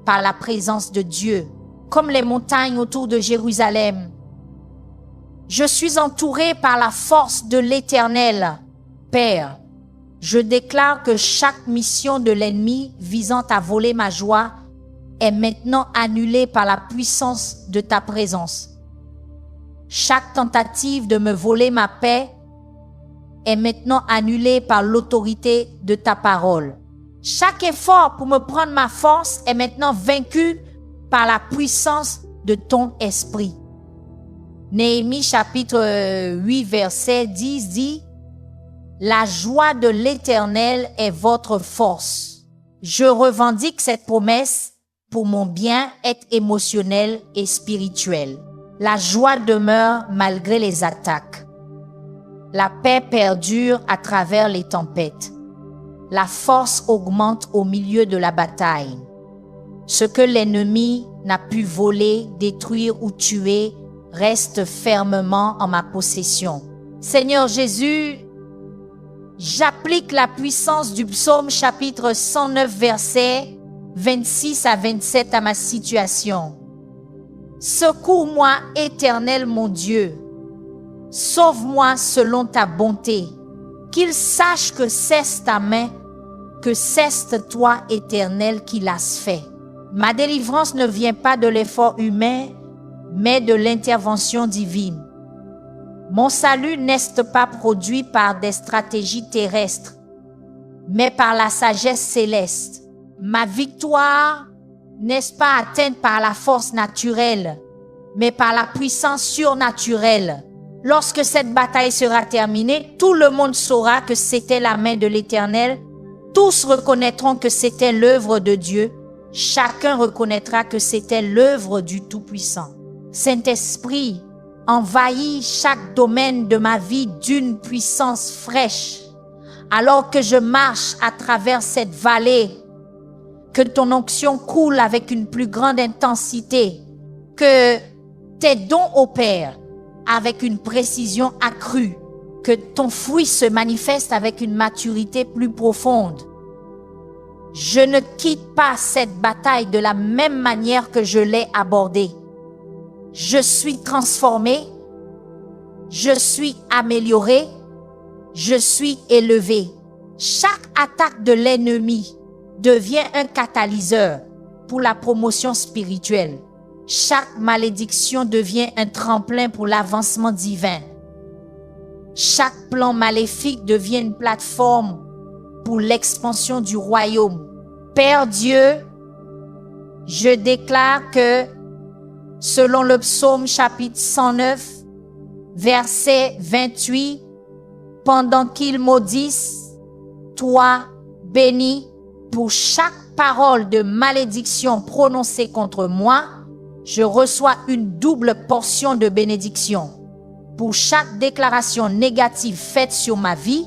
par la présence de Dieu. Comme les montagnes autour de Jérusalem, je suis entouré par la force de l'Éternel. Père, je déclare que chaque mission de l'ennemi visant à voler ma joie est maintenant annulée par la puissance de ta présence. Chaque tentative de me voler ma paix est maintenant annulée par l'autorité de ta parole. Chaque effort pour me prendre ma force est maintenant vaincu par la puissance de ton esprit. Néhémie chapitre 8 verset 10 dit « La joie de l'Éternel est votre force. » Je revendique cette promesse pour mon bien-être émotionnel et spirituel. La joie demeure malgré les attaques. La paix perdure à travers les tempêtes. La force augmente au milieu de la bataille. Ce que l'ennemi n'a pu voler, détruire ou tuer reste fermement en ma possession. Seigneur Jésus, j'applique la puissance du psaume chapitre 109 versets 26 à 27 à ma situation. Secours-moi, Éternel mon Dieu. Sauve-moi selon ta bonté. Qu'il sache que cesse ta main, que cesse toi, Éternel, qui l'as fait. Ma délivrance ne vient pas de l'effort humain, mais de l'intervention divine. Mon salut n'est pas produit par des stratégies terrestres, mais par la sagesse céleste. Ma victoire n'est pas atteinte par la force naturelle, mais par la puissance surnaturelle. Lorsque cette bataille sera terminée, tout le monde saura que c'était la main de l'Éternel. Tous reconnaîtront que c'était l'œuvre de Dieu. Chacun reconnaîtra que c'était l'œuvre du Tout-Puissant. Saint-Esprit, envahis chaque domaine de ma vie d'une puissance fraîche. Alors que je marche à travers cette vallée, que ton onction coule avec une plus grande intensité, que tes dons opèrent avec une précision accrue, que ton fruit se manifeste avec une maturité plus profonde. Je ne quitte pas cette bataille de la même manière que je l'ai abordée. Je suis transformé, je suis amélioré, je suis élevé. Chaque attaque de l'ennemi devient un catalyseur pour la promotion spirituelle. Chaque malédiction devient un tremplin pour l'avancement divin. Chaque plan maléfique devient une plateforme pour l'expansion du royaume. Père Dieu, je déclare que, selon le psaume chapitre 109, verset 28, pendant qu'ils maudissent, toi, bénis, pour chaque parole de malédiction prononcée contre moi, je reçois une double portion de bénédiction. Pour chaque déclaration négative faite sur ma vie,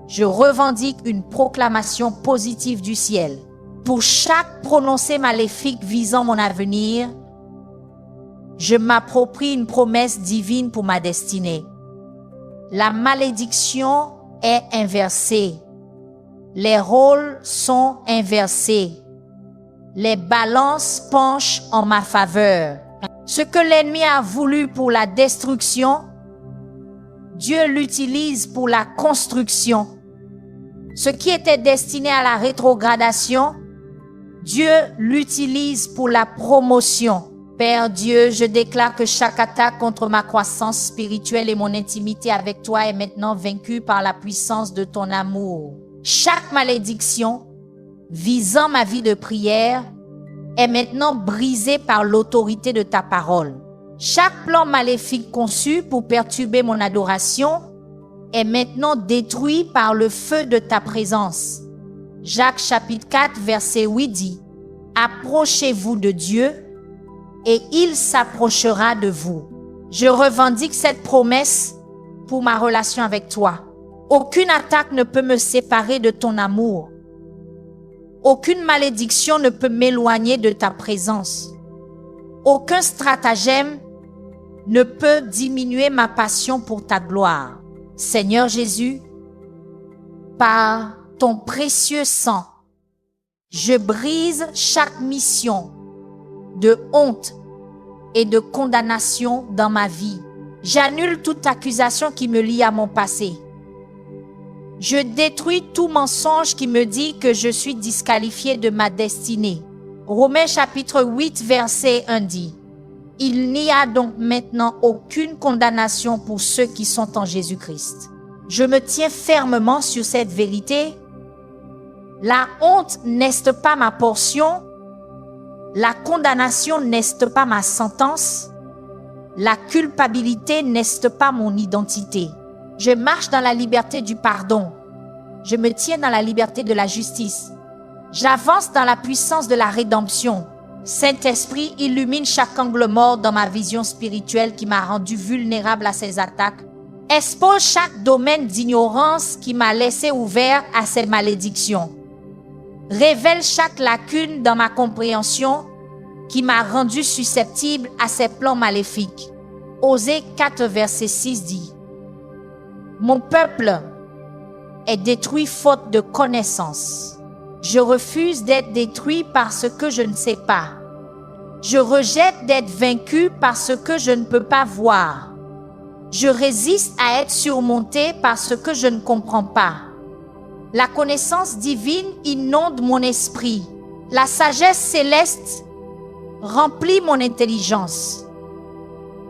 je revendique une proclamation positive du ciel. Pour chaque prononcé maléfique visant mon avenir, je m'approprie une promesse divine pour ma destinée. La malédiction est inversée. Les rôles sont inversés. Les balances penchent en ma faveur. Ce que l'ennemi a voulu pour la destruction, Dieu l'utilise pour la construction. Ce qui était destiné à la rétrogradation, Dieu l'utilise pour la promotion. Père Dieu, je déclare que chaque attaque contre ma croissance spirituelle et mon intimité avec toi est maintenant vaincue par la puissance de ton amour. Chaque malédiction visant ma vie de prière est maintenant brisée par l'autorité de ta parole. Chaque plan maléfique conçu pour perturber mon adoration est maintenant détruit par le feu de ta présence. Jacques chapitre 4 verset 8 dit « Approchez-vous de Dieu et il s'approchera de vous. » Je revendique cette promesse pour ma relation avec toi. Aucune attaque ne peut me séparer de ton amour. Aucune malédiction ne peut m'éloigner de ta présence. Aucun stratagème ne peut diminuer ma passion pour ta gloire. Seigneur Jésus, par ton précieux sang. Je brise chaque mission de honte et de condamnation dans ma vie. J'annule toute accusation qui me lie à mon passé. Je détruis tout mensonge qui me dit que je suis disqualifié de ma destinée. Romains chapitre 8 verset 1 dit: Il n'y a donc maintenant aucune condamnation pour ceux qui sont en Jésus-Christ. Je me tiens fermement sur cette vérité. La honte n'est pas ma portion. La condamnation n'est pas ma sentence. La culpabilité n'est pas mon identité. Je marche dans la liberté du pardon. Je me tiens dans la liberté de la justice. J'avance dans la puissance de la rédemption. Saint-Esprit, illumine chaque angle mort dans ma vision spirituelle qui m'a rendu vulnérable à ces attaques. Expose chaque domaine d'ignorance qui m'a laissé ouvert à ces malédictions. Révèle chaque lacune dans ma compréhension qui m'a rendu susceptible à ces plans maléfiques. Osée 4 verset 6 dit: Mon peuple est détruit faute de connaissance. Je refuse d'être détruit parce que je ne sais pas. Je rejette d'être vaincu parce que je ne peux pas voir. Je résiste à être surmonté parce que je ne comprends pas. La connaissance divine inonde mon esprit. La sagesse céleste remplit mon intelligence.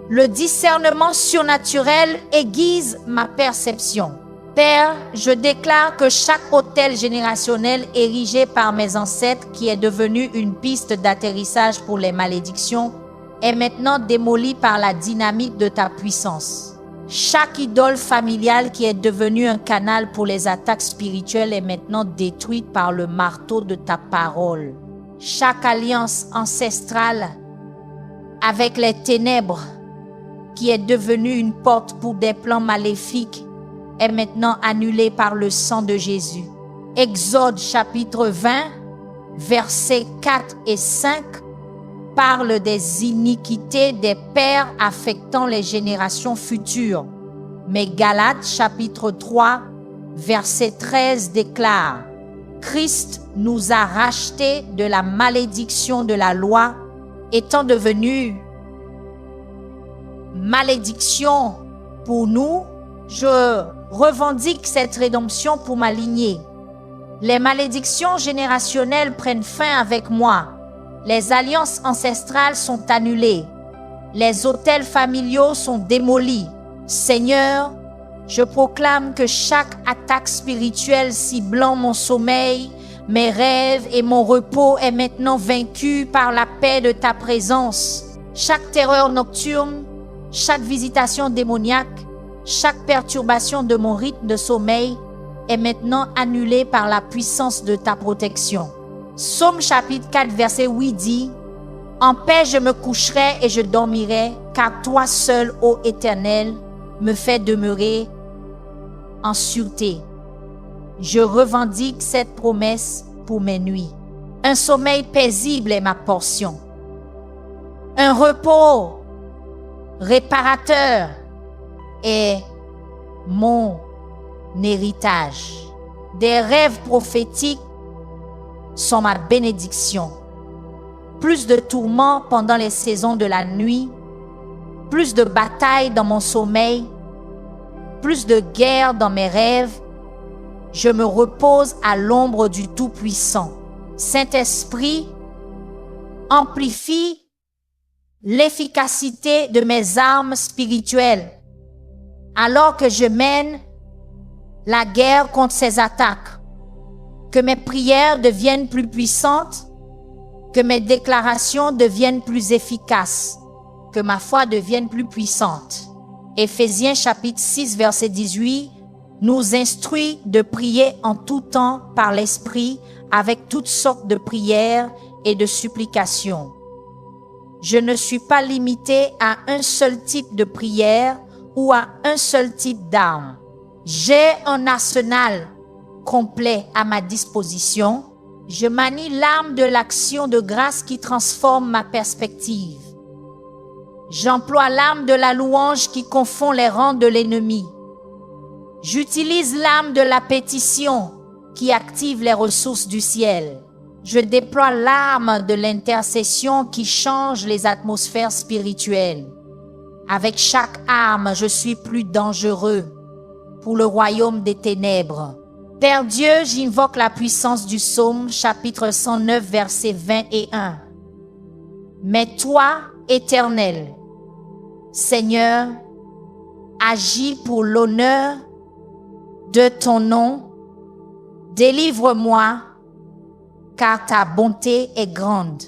Le discernement surnaturel aiguise ma perception. Père, je déclare que chaque autel générationnel érigé par mes ancêtres qui est devenu une piste d'atterrissage pour les malédictions est maintenant démoli par la dynamique de ta puissance. Chaque idole familiale qui est devenue un canal pour les attaques spirituelles est maintenant détruite par le marteau de ta parole. Chaque alliance ancestrale avec les ténèbres qui est devenue une porte pour des plans maléfiques est maintenant annulée par le sang de Jésus. Exode chapitre 20, versets 4 et 5 parle des iniquités des pères affectant les générations futures. Mais Galates chapitre 3, verset 13 déclare: Christ nous a rachetés de la malédiction de la loi, étant devenu malédiction pour nous. Je revendique cette rédemption pour ma lignée. Les malédictions générationnelles prennent fin avec moi. Les alliances ancestrales sont annulées. Les autels familiaux sont démolis. Seigneur, je proclame que chaque attaque spirituelle ciblant mon sommeil, mes rêves et mon repos est maintenant vaincue par la paix de ta présence. Chaque terreur nocturne, chaque visitation démoniaque, chaque perturbation de mon rythme de sommeil est maintenant annulée par la puissance de ta protection. Psaume chapitre 4 verset 8 dit: En paix je me coucherai et je dormirai, car toi seul, ô Éternel, me fais demeurer en sûreté. Je revendique cette promesse pour mes nuits. Un sommeil paisible est ma portion. Un repos réparateur est mon héritage. Des rêves prophétiques sont ma bénédiction. Plus de tourments pendant les saisons de la nuit, plus de batailles dans mon sommeil, plus de guerres dans mes rêves. Je me repose à l'ombre du Tout-Puissant. Saint-Esprit, amplifie l'efficacité de mes armes spirituelles alors que je mène la guerre contre ces attaques. Que mes prières deviennent plus puissantes, que mes déclarations deviennent plus efficaces, que ma foi devienne plus puissante. Éphésiens chapitre 6 verset 18 nous instruit de prier en tout temps par l'Esprit avec toutes sortes de prières et de supplications. Je ne suis pas limité à un seul type de prière ou à un seul type d'arme. J'ai un arsenal complet à ma disposition. Je manie l'arme de l'action de grâce qui transforme ma perspective. J'emploie l'arme de la louange qui confond les rangs de l'ennemi. J'utilise l'arme de la pétition qui active les ressources du ciel. Je déploie l'arme de l'intercession qui change les atmosphères spirituelles. Avec chaque arme, je suis plus dangereux pour le royaume des ténèbres. Père Dieu, j'invoque la puissance du psaume, chapitre 109, versets 20 et 1. Mais toi, Éternel, Seigneur, agis pour l'honneur de ton nom. Délivre-moi, car ta bonté est grande.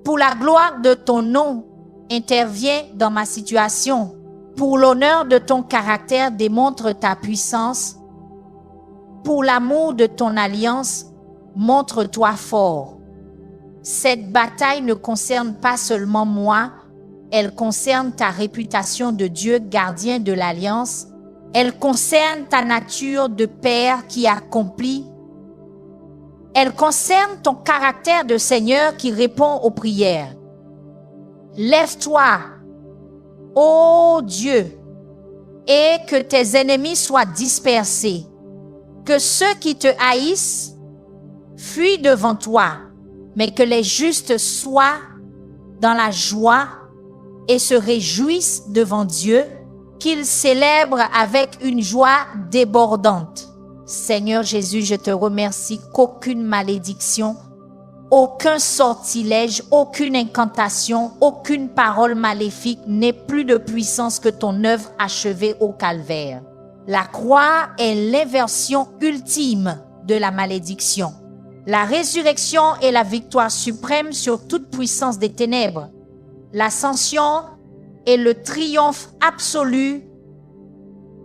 Pour la gloire de ton nom, interviens dans ma situation. Pour l'honneur de ton caractère, démontre ta puissance. Pour l'amour de ton alliance, montre-toi fort. Cette bataille ne concerne pas seulement moi, elle concerne ta réputation de Dieu gardien de l'alliance. Elle concerne ta nature de Père qui accomplit. Elle concerne ton caractère de Seigneur qui répond aux prières. Lève-toi, ô Dieu, et que tes ennemis soient dispersés. Que ceux qui te haïssent fuient devant toi, mais que les justes soient dans la joie et se réjouissent devant Dieu, qu'ils célèbrent avec une joie débordante. Seigneur Jésus, je te remercie qu'aucune malédiction, aucun sortilège, aucune incantation, aucune parole maléfique n'ait plus de puissance que ton œuvre achevée au calvaire. La croix est l'inversion ultime de la malédiction. La résurrection est la victoire suprême sur toute puissance des ténèbres. L'ascension est le triomphe absolu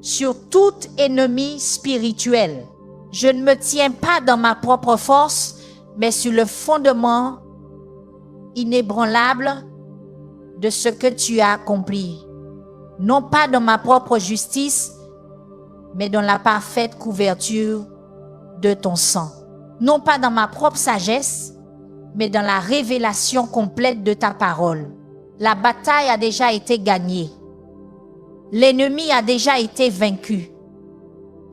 sur tout ennemi spirituel. Je ne me tiens pas dans ma propre force, mais sur le fondement inébranlable de ce que tu as accompli. Non pas dans ma propre justice, mais dans la parfaite couverture de ton sang. Non pas dans ma propre sagesse, mais dans la révélation complète de ta parole. La bataille a déjà été gagnée. L'ennemi a déjà été vaincu.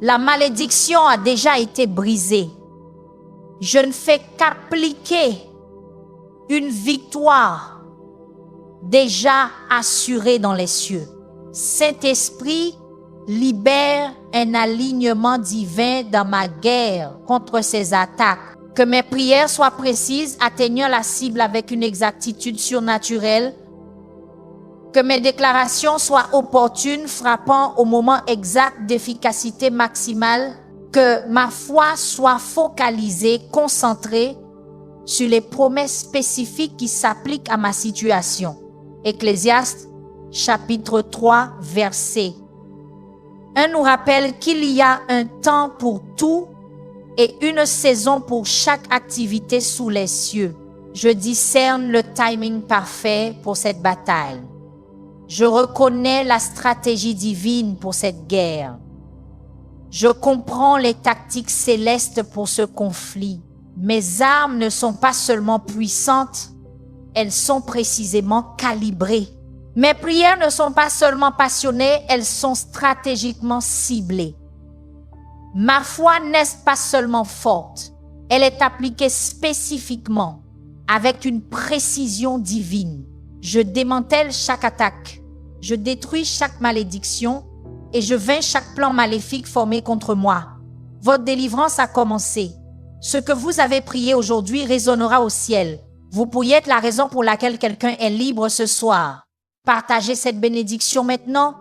La malédiction a déjà été brisée. Je ne fais qu'appliquer une victoire déjà assurée dans les cieux. Saint-Esprit, libère un alignement divin dans ma guerre contre ces attaques. Que mes prières soient précises, atteignant la cible avec une exactitude surnaturelle. Que mes déclarations soient opportunes, frappant au moment exact d'efficacité maximale. Que ma foi soit focalisée, concentrée sur les promesses spécifiques qui s'appliquent à ma situation. Ecclésiaste, chapitre 3, verset 1 nous rappelle qu'il y a un temps pour tout et une saison pour chaque activité sous les cieux. Je discerne le timing parfait pour cette bataille. Je reconnais la stratégie divine pour cette guerre. Je comprends les tactiques célestes pour ce conflit. Mes armes ne sont pas seulement puissantes, elles sont précisément calibrées. Mes prières ne sont pas seulement passionnées, elles sont stratégiquement ciblées. Ma foi n'est pas seulement forte, elle est appliquée spécifiquement, avec une précision divine. Je démantèle chaque attaque, je détruis chaque malédiction et je vainc chaque plan maléfique formé contre moi. Votre délivrance a commencé. Ce que vous avez prié aujourd'hui résonnera au ciel. Vous pourriez être la raison pour laquelle quelqu'un est libre ce soir. Partagez cette bénédiction maintenant.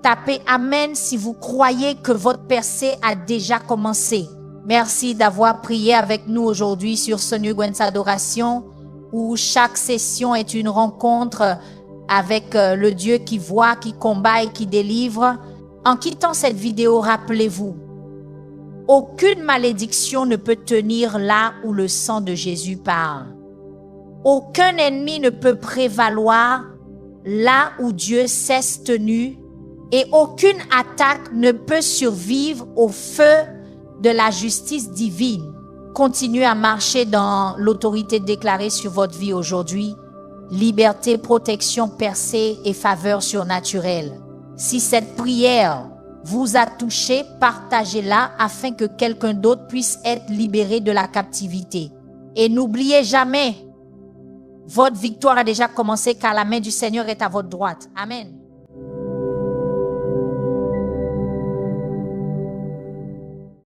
Tapez Amen si vous croyez que votre percée a déjà commencé. Merci d'avoir prié avec nous aujourd'hui sur Sonia Ugwens Adoration, où chaque session est une rencontre avec le Dieu qui voit, qui combat et qui délivre. En quittant cette vidéo, rappelez-vous, aucune malédiction ne peut tenir là où le sang de Jésus parle. Aucun ennemi ne peut prévaloir là où Dieu s'est tenu et aucune attaque ne peut survivre au feu de la justice divine. Continuez à marcher dans l'autorité déclarée sur votre vie aujourd'hui. Liberté, protection, percée et faveur surnaturelle. Si cette prière vous a touché, partagez-la afin que quelqu'un d'autre puisse être libéré de la captivité. Et n'oubliez jamais, votre victoire a déjà commencé car la main du Seigneur est à votre droite. Amen.